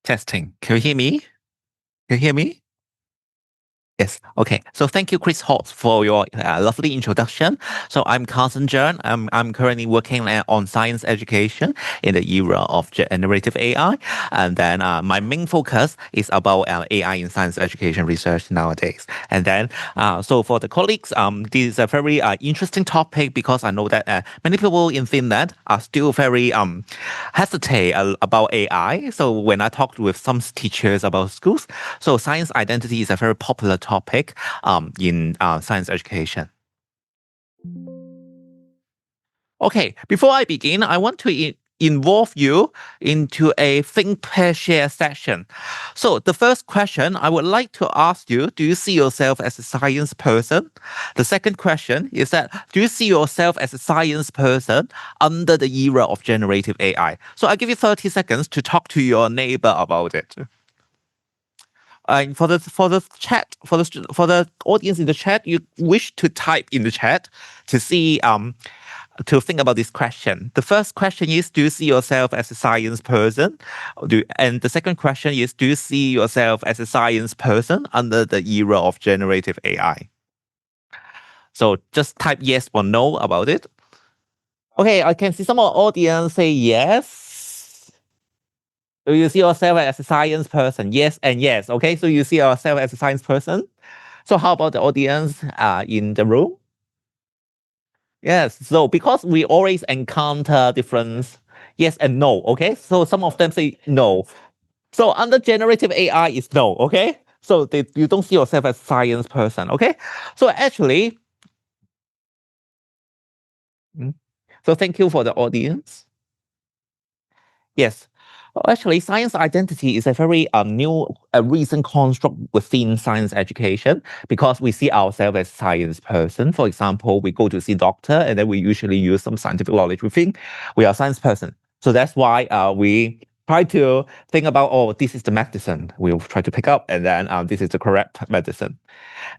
Testing. Can you hear me? Can you hear me? Yes. Okay. So thank you, Chris Holt, for your lovely introduction. So I'm Carson Jern. I'm currently working on science education in the era of generative AI. And then my main focus is about AI in science education research nowadays. And then, so for the colleagues, this is a very interesting topic because I know that many people in Finland are still very hesitate about AI. So when I talked with some teachers about schools, so science identity is a very popular topic in science education. Okay, before I begin, I want to involve you into a think, pair, share session. So the first question I would like to ask you, do you see yourself as a science person? The second question is that, do you see yourself as a science person under the era of generative AI? So I give you 30 seconds to talk to your neighbor about it. And for the chat, for the audience in the chat, you wish to type in the chat to see to think about this question. The first question is, do you see yourself as a science person? And the second question is, do you see yourself as a science person under the era of generative AI? So just type yes or no about it. Okay, I can see some of the audience say yes. Do you see yourself as a science person? Yes and yes. Okay, so you see yourself as a science person. So how about the audience in the room? Yes, so because we always encounter different yes and no, okay? So some of them say no. So under generative AI is no, okay? So you don't see yourself as a science person, okay? So actually, so thank you for the audience. Yes. Actually, science identity is a very new, recent construct within science education because we see ourselves as science person. For example, we go to see doctor and then we usually use some scientific knowledge. We think we are science person. So that's why we try to think about, oh, this is the medicine we'll try to pick up and then this is the correct medicine.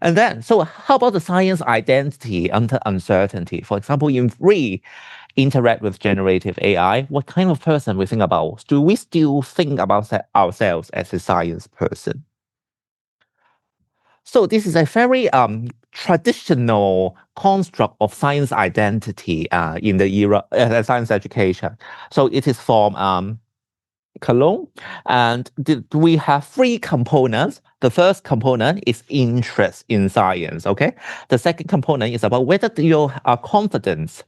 And then, so how about the science identity under uncertainty? For example, if we interact with generative AI, what kind of person we think about? Do we still think about ourselves as a science person? So this is a very traditional construct of science identity in the era of science education. So it is from Cologne, and we have three components. The first component is interest in science, okay? The second component is about whether you are confident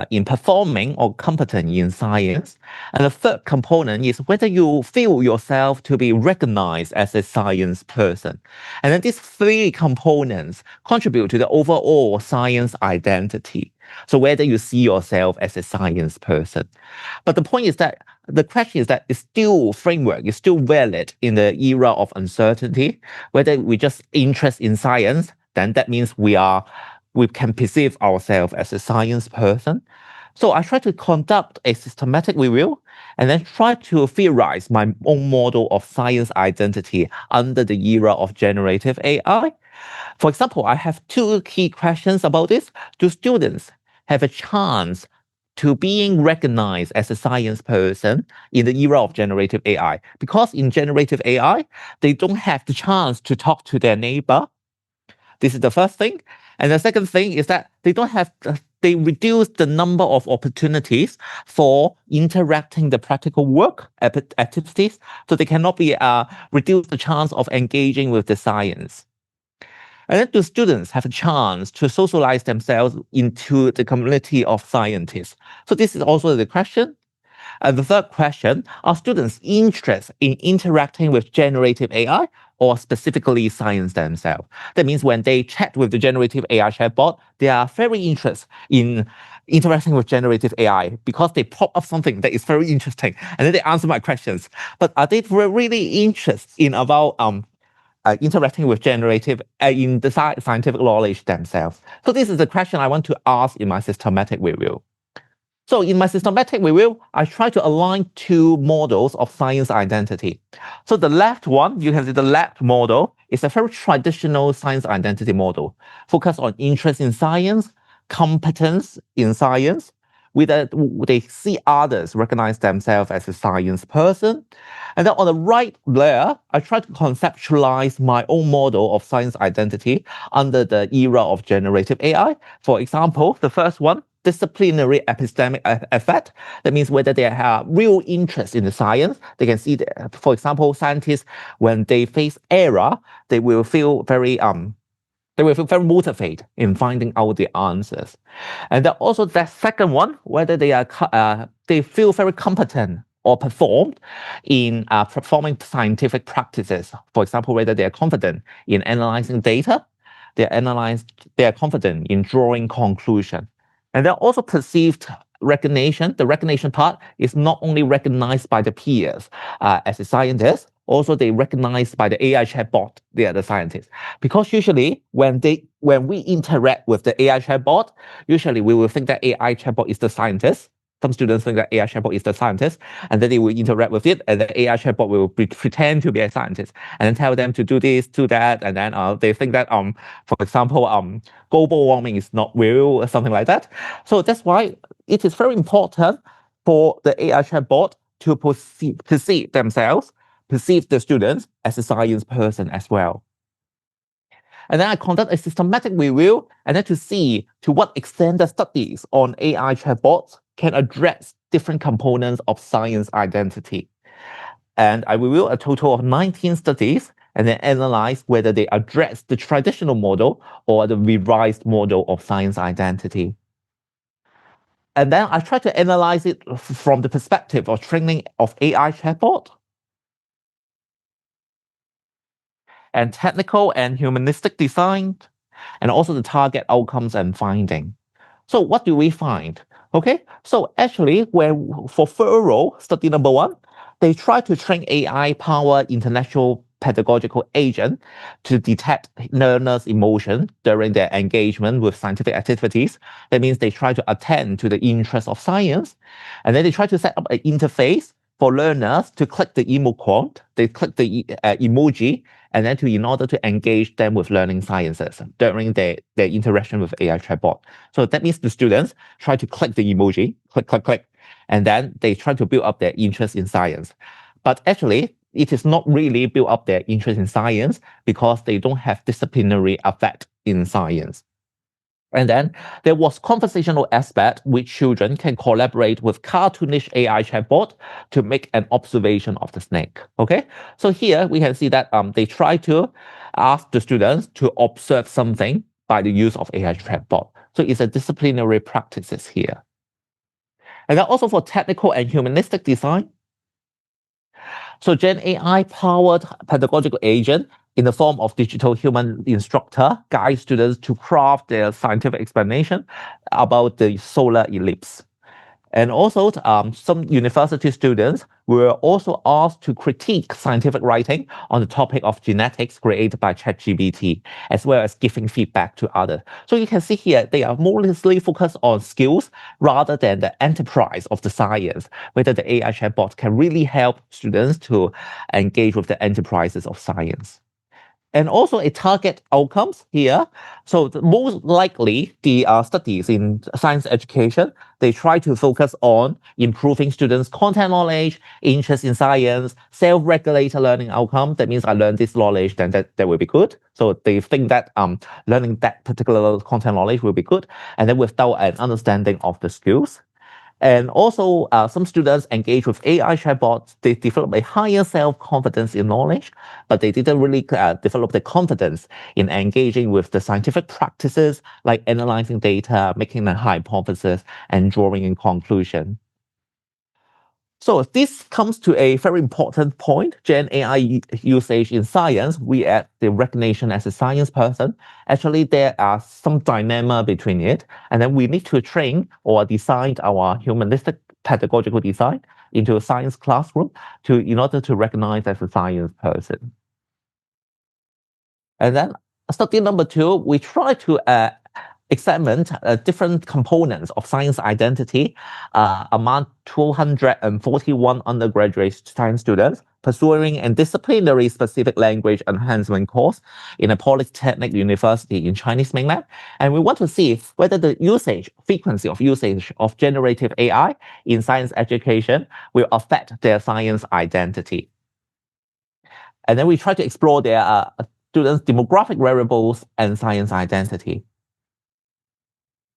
in performing or competent in science. And the third component is whether you feel yourself to be recognized as a science person. And then these three components contribute to the overall science identity. So whether you see yourself as a science person. But the point is that the question is that it's still framework, is still valid in the era of uncertainty. Whether we just interest in science, then that means we can perceive ourselves as a science person. So I try to conduct a systematic review and then try to theorize my own model of science identity under the era of generative AI. For example, I have two key questions about this. Do students have a chance to being recognized as a science person in the era of generative AI? Because in generative AI, they don't have the chance to talk to their neighbor. This is the first thing. And the second thing is that they reduce the number of opportunities for interacting the practical work activities, so they cannot be reduce the chance of engaging with the science. And then do students have a chance to socialize themselves into the community of scientists? So this is also the question. And the third question, are students interested in interacting with generative AI or specifically science themselves? That means when they chat with the generative AI chatbot, they are very interested in interacting with generative AI because they pop up something that is very interesting and then they answer my questions. But are they really interested in about interacting with generative in the scientific knowledge themselves? So this is the question I want to ask in my systematic review. So in my systematic review, I try to align two models of science identity. So the left one, you can see the left model is a very traditional science identity model, focused on interest in science, competence in science, whether they see others recognize themselves as a science person. And then on the right layer, I try to conceptualize my own model of science identity under the era of generative AI. For example, the first one, disciplinary epistemic effect. That means whether they have real interest in the science. They can see that, for example, scientists, when they face error, they will feel very motivated in finding out the answers. And then also that second one, whether they feel very competent or performed in performing scientific practices. For example, whether they are confident in analyzing data, they are confident in drawing conclusion. And they're also perceived recognition, the recognition part is not only recognized by the peers as a scientist, also they recognized by the AI chatbot, they are the scientists. Because usually when we interact with the AI chatbot, usually we will think that AI chatbot is the scientist. Some students think that AI chatbot is the scientist, and then they will interact with it, and the AI chatbot will pretend to be a scientist, and then tell them to do this, do that, and then they think that for example global warming is not real or something like that. So that's why it is very important for the AI chatbot to perceive themselves, perceive the students as a science person as well. And then I conduct a systematic review and then to see to what extent the studies on AI chatbots can address different components of science identity. And I review a total of 19 studies and then analyze whether they address the traditional model or the revised model of science identity. And then I try to analyze it from the perspective of training of AI chatbot and technical and humanistic design, and also the target outcomes and finding. So what do we find? Okay, so actually, for thorough study number 1, they try to train AI-powered international pedagogical agent to detect learners' emotion during their engagement with scientific activities. That means they try to attend to the interest of science, and then they try to set up an interface for learners to click the emoticon, they click the emoji, and then in order to engage them with learning sciences during their interaction with AI chatbot. So that means the students try to click the emoji, click, and then they try to build up their interest in science. But actually, it is not really build up their interest in science because they don't have disciplinary effect in science. And then there was conversational aspect which children can collaborate with cartoonish AI chatbot to make an observation of the snake. Okay, so here we can see that they try to ask the students to observe something by the use of AI chatbot. So it's a disciplinary practices here. And then also for technical and humanistic design. So GenAI powered pedagogical agent in the form of digital human instructor guides students to craft their scientific explanation about the solar eclipse. And also, some university students were also asked to critique scientific writing on the topic of genetics created by ChatGPT, as well as giving feedback to others. So you can see here, they are mostly focused on skills rather than the enterprise of the science, whether the AI chatbot can really help students to engage with the enterprises of science. And also a target outcomes here. So most likely the studies in science education, they try to focus on improving students' content knowledge, interest in science, self-regulated learning outcome. That means I learn this knowledge, then that will be good. So they think that learning that particular content knowledge will be good. And then without an understanding of the skills. And also, some students engage with AI chatbots, they develop a higher self-confidence in knowledge, but they didn't really develop the confidence in engaging with the scientific practices like analyzing data, making a hypothesis, and drawing a conclusion. So this comes to a very important point. Gen AI usage in science, we add the recognition as a science person. Actually, there are some dilemma between it. And then we need to train or design our humanistic pedagogical design into a science classroom in order to recognize as a science person. And then study number 2, we try to examined different components of science identity among 241 undergraduate science students pursuing a disciplinary specific language enhancement course in a polytechnic university in Chinese mainland. And we want to see whether the frequency of usage of generative AI in science education will affect their science identity. And then we try to explore their students' demographic variables and science identity.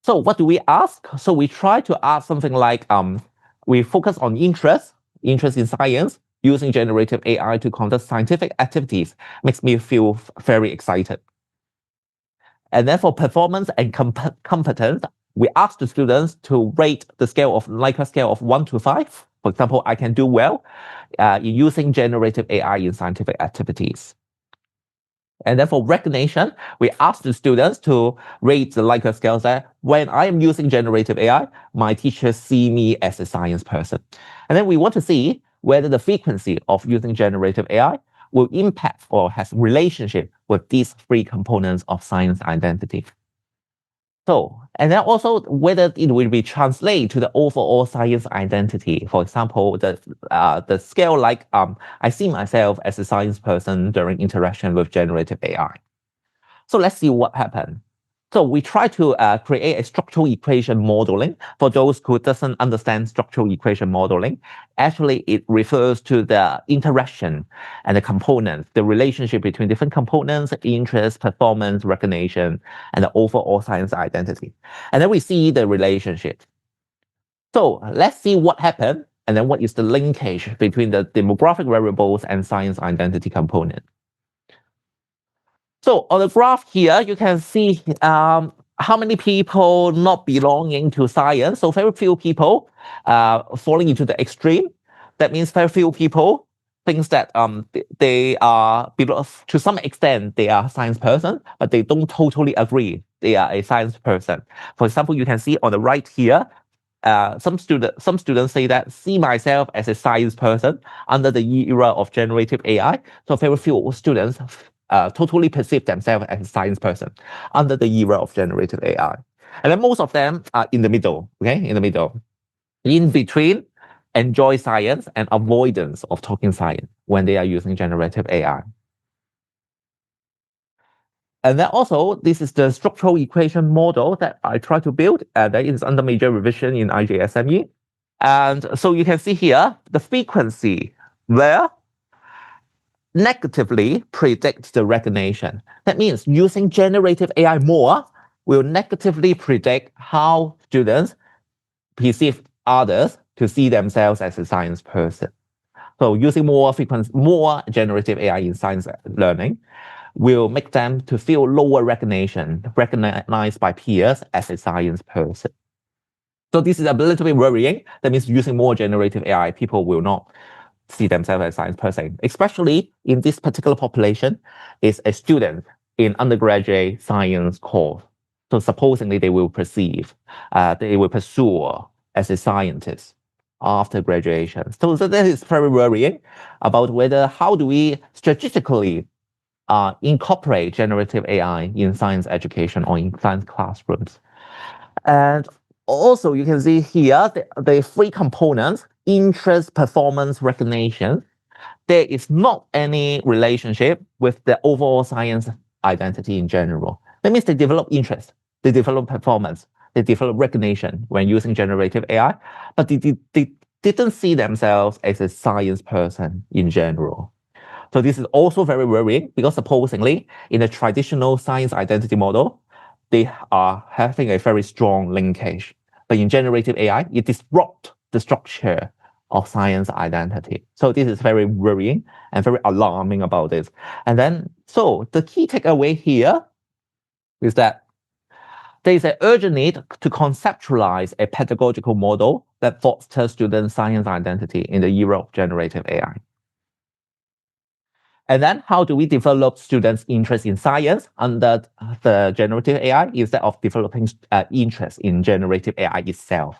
So what do we ask? So we try to ask something like, we focus on interest in science, using generative AI to conduct scientific activities makes me feel very excited. And then for performance and competence, we ask the students to rate the Likert scale of 1 to 5. For example, I can do well in using generative AI in scientific activities. And then for recognition, we ask the students to rate the Likert scale that when I am using generative AI, my teachers see me as a science person. And then we want to see whether the frequency of using generative AI will impact or has relationship with these three components of science identity. So, and then also whether it will be translated to the overall science identity. For example, the scale like I see myself as a science person during interaction with generative AI. So let's see what happened. So we try to create a structural equation modeling. For those who doesn't understand structural equation modeling, actually it refers to the interaction and the components, the relationship between different components, interest, performance, recognition, and the overall science identity. And then we see the relationship. So let's see what happened, and then what is the linkage between the demographic variables and science identity component. So on the graph here, you can see how many people not belonging to science. So very few people falling into the extreme. That means very few people thinks that they are, to some extent, they are a science person, but they don't totally agree they are a science person. For example, you can see on the right here, some students say that see myself as a science person under the era of generative AI. So very few students totally perceive themselves as a science person under the era of generative AI. And then most of them are in the middle, okay? In the middle. In between, enjoy science and avoidance of talking science when they are using generative AI. And then also, this is the structural equation model that I try to build, and that is under major revision in IJSME. And so you can see here, the frequency where negatively predicts the recognition. That means using generative AI more will negatively predict how students perceive others to see themselves as a science person. So using more generative AI in science learning will make them to feel lower recognition, recognized by peers as a science person. So this is a little bit worrying. That means using more generative AI, people will not see themselves as a science person, especially in this particular population is a student in undergraduate science course. So supposedly they will pursue as a scientist after graduation. So that is very worrying about how do we strategically incorporate generative AI in science education or in science classrooms. And also you can see here the three components, interest, performance, recognition. There is not any relationship with the overall science identity in general. That means they develop interest, they develop performance, they develop recognition when using generative AI, but they didn't see themselves as a science person in general. So this is also very worrying because supposedly in the traditional science identity model, they are having a very strong linkage. But in generative AI, it disrupts the structure of science identity. So this is very worrying and very alarming about this. And then, so the key takeaway here is that there is an urgent need to conceptualize a pedagogical model that fosters student science identity in the era of generative AI. And then how do we develop students' interest in science under the generative AI instead of developing interest in generative AI itself?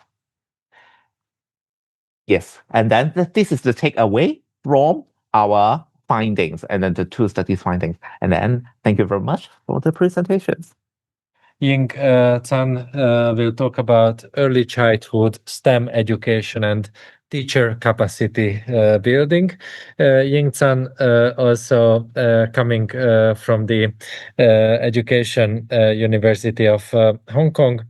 Yes, and then this is the takeaway from our findings and then the two studies findings. And then thank you very much for the presentations. Ying Tan will talk about early childhood STEM education and teacher capacity building. Ying Tan also coming from the Education University of Hong Kong,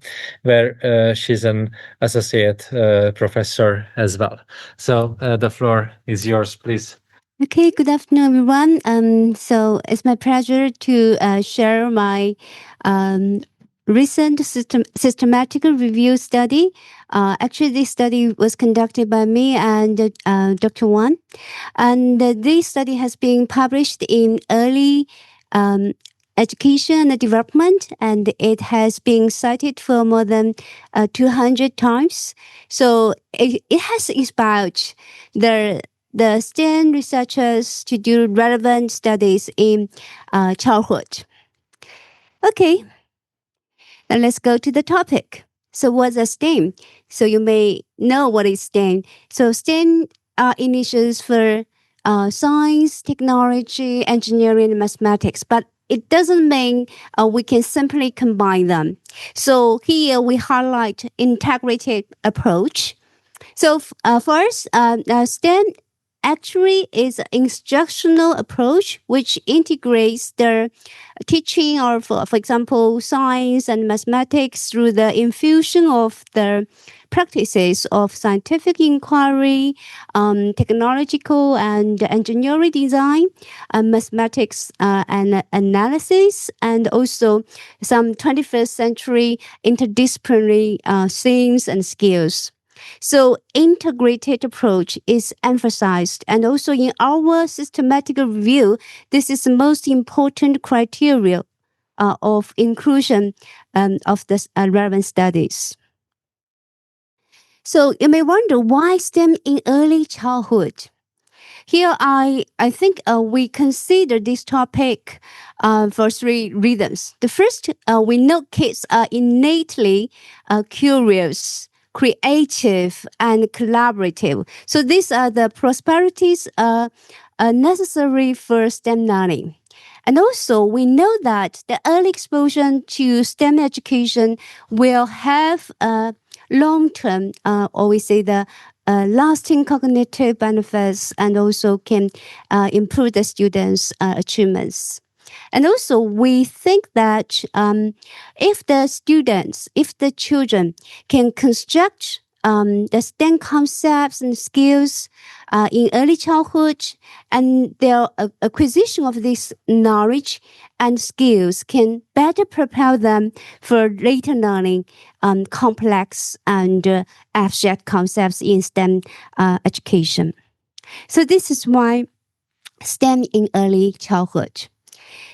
where she's an associate professor as well. So the floor is yours, please. Okay, good afternoon, everyone. So it's my pleasure to share my recent systematic review study. Actually, this study was conducted by me and Dr. Wan. And this study has been published in Early Education and Development, and it has been cited for more than 200 times. So it has inspired the the STEM researchers to do relevant studies in childhood. Okay, now let's go to the topic. So what's a STEM? So you may know what is STEM. So STEM are initials for science, technology, engineering, and mathematics, but it doesn't mean we can simply combine them. So here we highlight integrated approach. So first, STEM actually is an instructional approach which integrates the teaching of, for example, science and mathematics through the infusion of the practices of scientific inquiry, technological and engineering design, mathematics and analysis, and also some 21st century interdisciplinary themes and skills. So integrated approach is emphasized, and also in our systematic review, this is the most important criteria of inclusion of the relevant studies. So you may wonder why STEM in early childhood. Here, I think we consider this topic for three reasons. The first, we know kids are innately curious, creative, and collaborative. So these are the prosperities necessary for STEM learning. And also, we know that the early exposure to STEM education will have a long-term, or we say the lasting cognitive benefits, and also can improve the students' achievements. And also, we think that if the children can construct the STEM concepts and skills in early childhood, and their acquisition of this knowledge and skills can better prepare them for later learning complex and abstract concepts in STEM education. So this is why STEM in early childhood.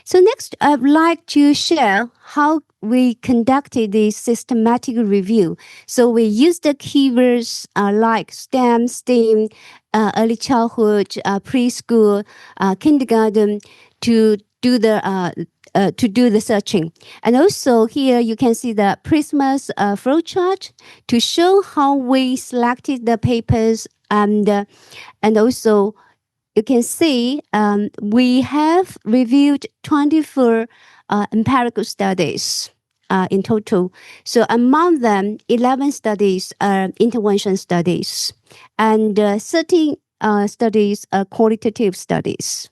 So next, I'd like to share how we conducted this systematic review. So we used the keywords like STEM, STEAM, early childhood, preschool, kindergarten to do the searching. And also here you can see the Prisma's flowchart to show how we selected the papers, and also you can see we have reviewed 24 empirical studies in total. So among them, 11 studies are intervention studies, and 13 studies are qualitative studies.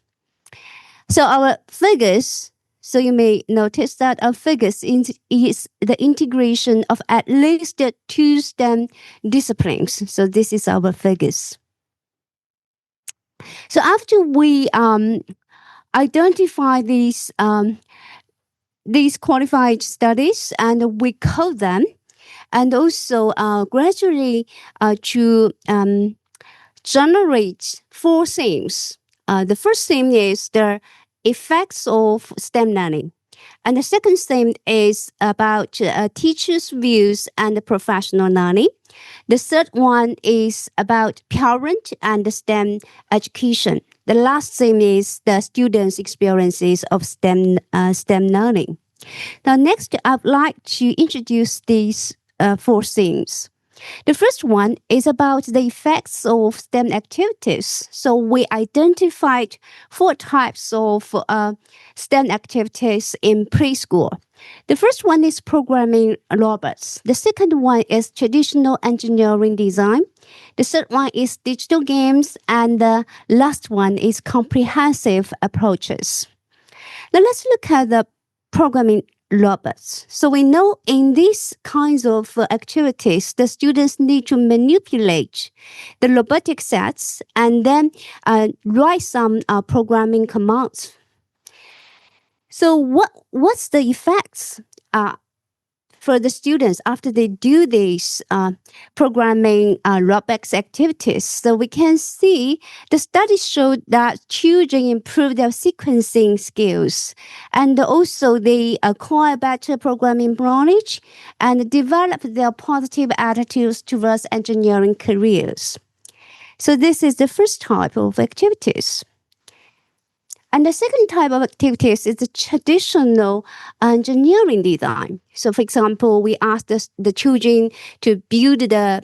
So our figures, so you may notice that our figures is the integration of at least 2 STEM disciplines. So this is our figures. So after we identify these qualified studies and we code them, and also gradually to generate 4 themes. The first theme is the effects of STEM learning. And the second theme is about teachers' views and professional learning. The third one is about parent and STEM education. The last theme is the students' experiences of STEM learning. Now, next, I'd like to introduce these 4 themes. The first one is about the effects of STEM activities. So we identified 4 types of STEM activities in preschool. The first one is programming robots. The second one is traditional engineering design. The third one is digital games. And the last one is comprehensive approaches. Now let's look at the programming robots. So we know in these kinds of activities, the students need to manipulate the robotic sets and then write some programming commands. So what's the effects for the students after they do these programming robotics activities? So we can see the studies showed that children improve their sequencing skills, and also they acquire better programming knowledge and develop their positive attitudes towards engineering careers. So this is the first type of activities. And the second type of activities is the traditional engineering design. So, for example, we ask the children to build the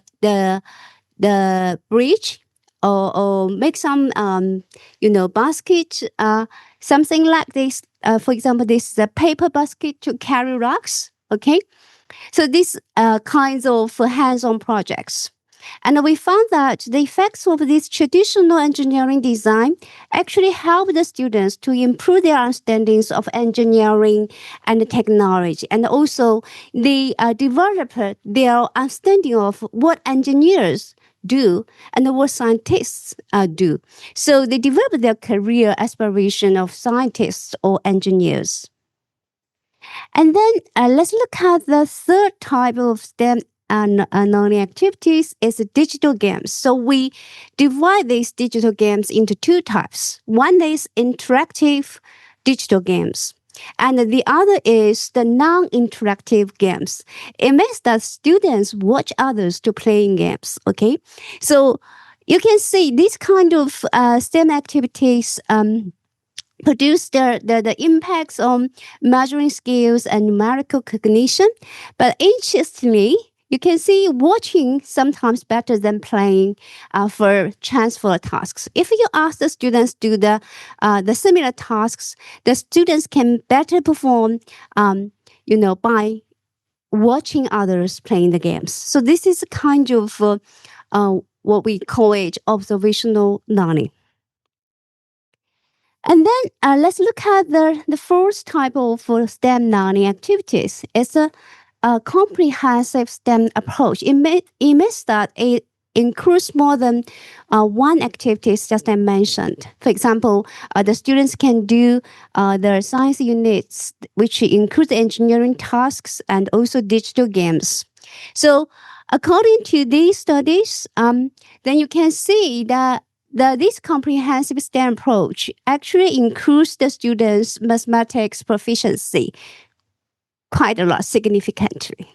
bridge or make some basket, something like this. For example, this is a paper basket to carry rocks. Okay, so these kinds of hands-on projects. And we found that the effects of this traditional engineering design actually help the students to improve their understandings of engineering and technology. And also they develop their understanding of what engineers do and what scientists do. So they develop their career aspiration of scientists or engineers. And then let's look at the third type of STEM and learning activities is digital games. So we divide these digital games into two types. One is interactive digital games, and the other is the non-interactive games. It means that students watch others to playing games. Okay, so you can see these kind of STEM activities produce the impacts on measuring skills and numerical cognition. But interestingly, you can see watching sometimes better than playing for transfer tasks. If you ask the students to do the similar tasks, the students can better perform, by watching others playing the games. So this is a kind of what we call it observational learning. And then let's look at the fourth type of STEM learning activities. It's a comprehensive STEM approach. It means that it includes more than one activities, just I mentioned. For example, the students can do their science units, which include engineering tasks and also digital games. So according to these studies, then you can see that this comprehensive STEM approach actually increases the students' mathematics proficiency quite a lot, significantly.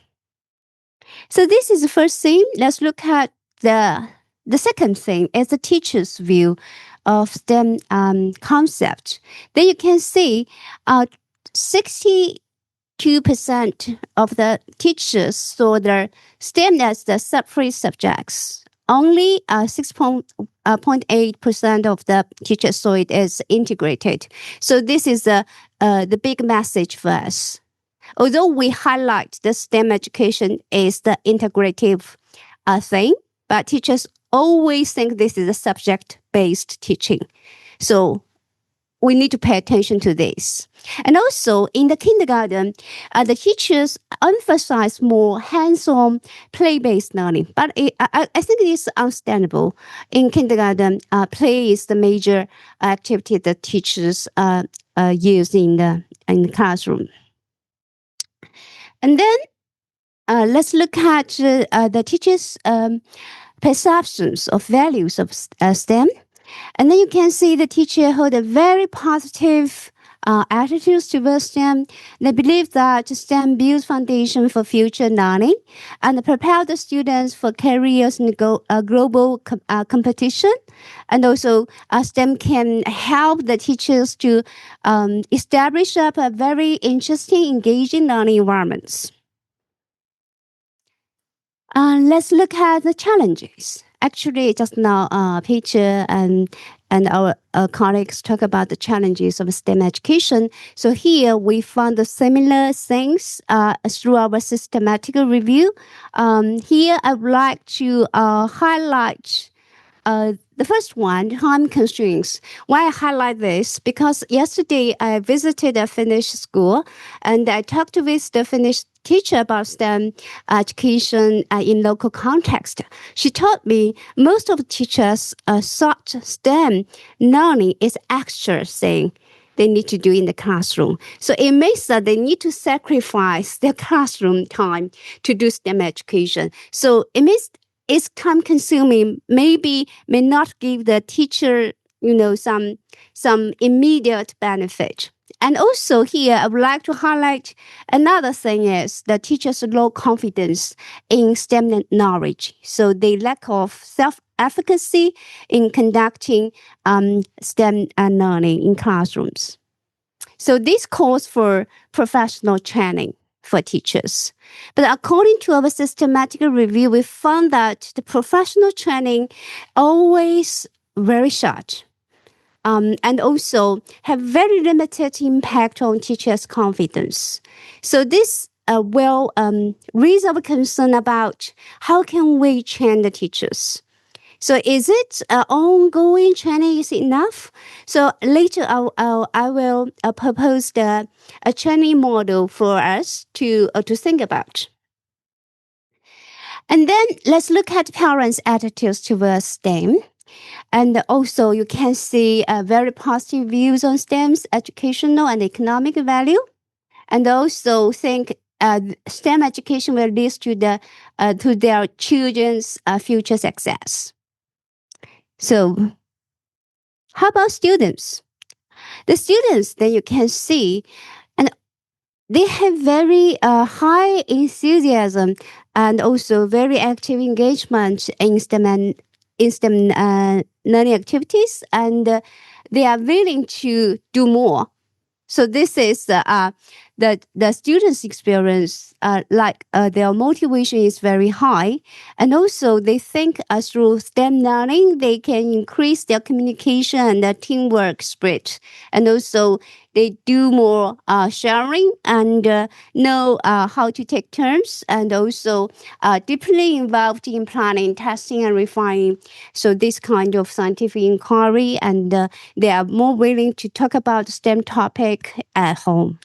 So this is the first thing. Let's look at the second thing is the teacher's view of STEM concept. Then you can see 62% of the teachers saw the STEM as the separate subjects. Only 6.8% of the teachers saw it as integrated. So this is the big message for us. Although we highlight the STEM education is the integrative thing, but teachers always think this is a subject-based teaching. So we need to pay attention to this. And also in the kindergarten, the teachers emphasize more hands-on play-based learning. But I think it is understandable. In kindergarten, play is the major activity that teachers use in the classroom. And then let's look at the teachers' perceptions of values of STEM. And then you can see the teacher hold a very positive attitudes towards STEM. They believe that STEM builds foundation for future learning and prepare the students for careers in global competition. And also STEM can help the teachers to establish up a very interesting, engaging learning environments. Let's look at the challenges. Actually, just now, Peter and our colleagues talk about the challenges of STEM education. So here we found the similar things through our systematic review. Here I would like to highlight the first one, time constraints. Why I highlight this? Because yesterday I visited a Finnish school and I talked with the Finnish teacher about STEM education in local context. She told me most of the teachers thought STEM learning is extra thing they need to do in the classroom. So it means that they need to sacrifice their classroom time to do STEM education. So it means it's time consuming, maybe may not give the teacher, some immediate benefit. And also here, I would like to highlight another thing is the teachers' low confidence in STEM knowledge. So they lack of self-efficacy in conducting STEM learning in classrooms. So this calls for professional training for teachers. But according to our systematic review, we found that the professional training always very short. And also have very limited impact on teachers' confidence. So this will raise our concern about how can we train the teachers. So is it ongoing training is enough? So later I will propose a training model for us to think about. And then let's look at parents' attitudes towards STEM. And also you can see very positive views on STEM's educational and economic value. And also think STEM education will lead to their children's future success. So how about students? The students, then you can see, and they have very high enthusiasm and also very active engagement in STEM learning activities, and they are willing to do more. So this is the students' experience, their motivation is very high, and also they think through STEM learning they can increase their communication and their teamwork spirit, and also they do more sharing and know how to take turns, and also deeply involved in planning, testing, and refining. So this kind of scientific inquiry, and they are more willing to talk about STEM topic at home.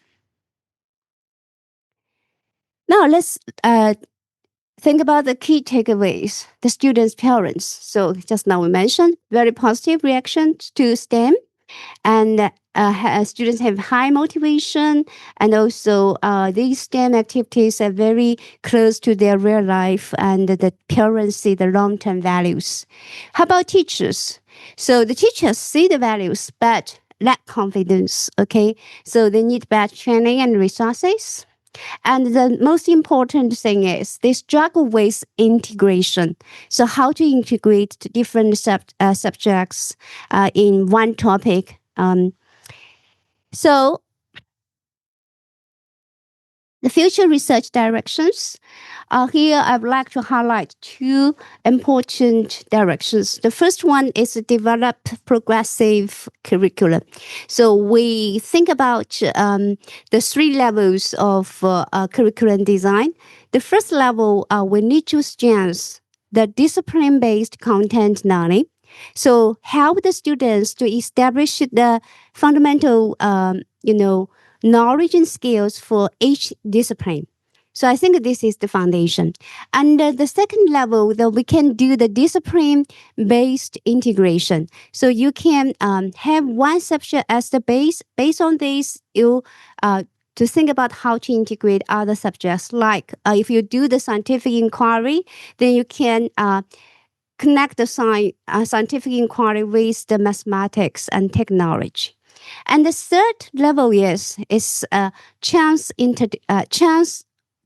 Now let's think about the key takeaways, the students' parents. So just now we mentioned very positive reaction to STEM, and students have high motivation, and also these STEM activities are very close to their real life, and the parents see the long-term values. How about teachers? So the teachers see the values but lack confidence, okay? So they need better training and resources. And the most important thing is they struggle with integration. So how to integrate different subjects in one topic. So the future research directions. Here, I would like to highlight two important directions. The first one is to develop progressive curriculum. So we think about the three levels of curriculum design. The first level, we need to strengthen the discipline-based content learning. So help the students to establish the fundamental, knowledge and skills for each discipline. So I think this is the foundation. And the second level, that we can do the discipline-based integration. So you can have one subject as the base. Based on this, you to think about how to integrate other subjects. Like if you do the scientific inquiry, then you can connect the scientific inquiry with the mathematics and technology. And the third level is chance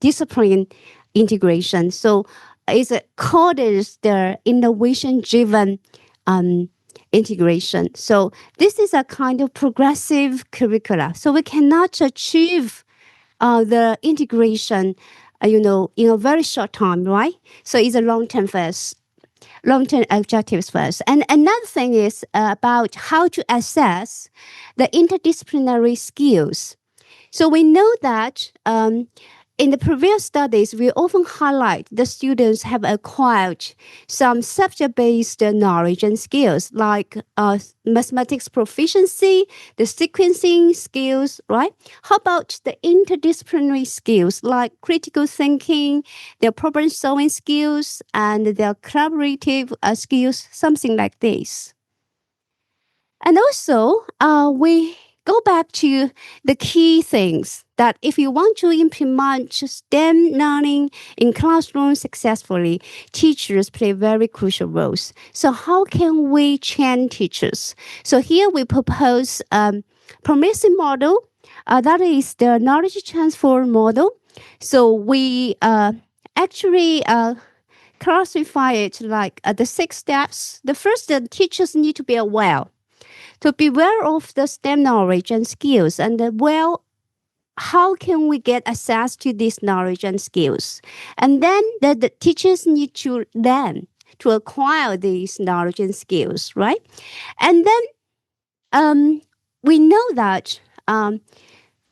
discipline integration. So it's called as the innovation-driven integration. So this is a kind of progressive curricula. So we cannot achieve the integration, in a very short time, right? So it's a long-term objectives first. And another thing is about how to assess the interdisciplinary skills. So we know that in the previous studies, we often highlight the students have acquired some subject-based knowledge and skills like mathematics proficiency, the sequencing skills, right? How about the interdisciplinary skills like critical thinking, their problem-solving skills, and their collaborative skills, something like this. And also, we go back to the key things that if you want to implement STEM learning in classrooms successfully, teachers play very crucial roles. So how can we train teachers? So here we propose a promising model That is the knowledge transfer model. So we actually classify it like the 6 steps. The first, the teachers need to be aware of the STEM knowledge and skills, and how can we get access to this knowledge and skills? And then the teachers need to learn to acquire these knowledge and skills, right? And then we know that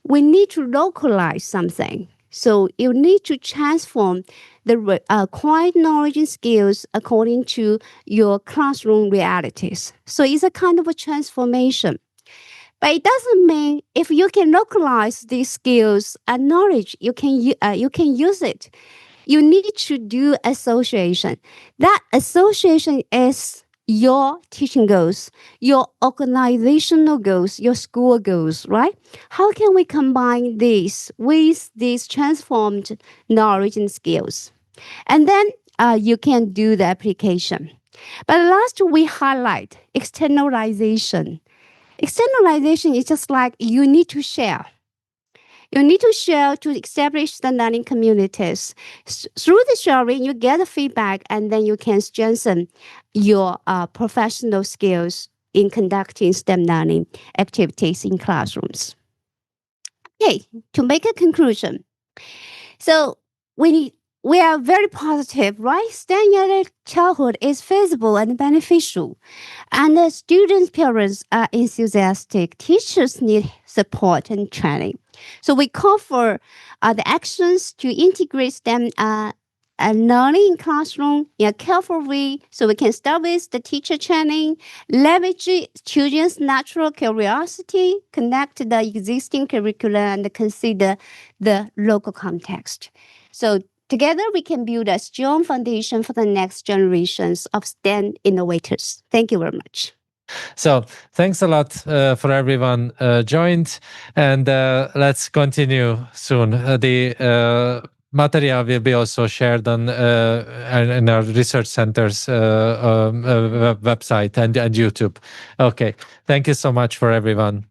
we need to localize something. So you need to transform the acquired knowledge and skills according to your classroom realities. So it's a kind of a transformation. But it doesn't mean if you can localize these skills and knowledge, you can use it. You need to do association. That association is your teaching goals, your organizational goals, your school goals, right? How can we combine this with these transformed knowledge and skills? And then you can do the application. But last, we highlight externalization. Externalization is just like you need to share. You need to share to establish the learning communities. Through the sharing, you get the feedback, and then you can strengthen your professional skills in conducting STEM learning activities in classrooms. Okay, to make a conclusion. So we are very positive, right? STEM early childhood is feasible and beneficial. And the students' parents are enthusiastic. Teachers need support and training. So we call for the actions to integrate STEM and learning in classroom in a careful way. So we can start with the teacher training, leverage children's natural curiosity, connect the existing curriculum, and consider the local context. So together, we can build a strong foundation for the next generations of STEM innovators. Thank you very much. So thanks a lot for everyone joined, and let's continue soon. The material will be also shared on in our research center's website and YouTube. Okay, thank you so much for everyone.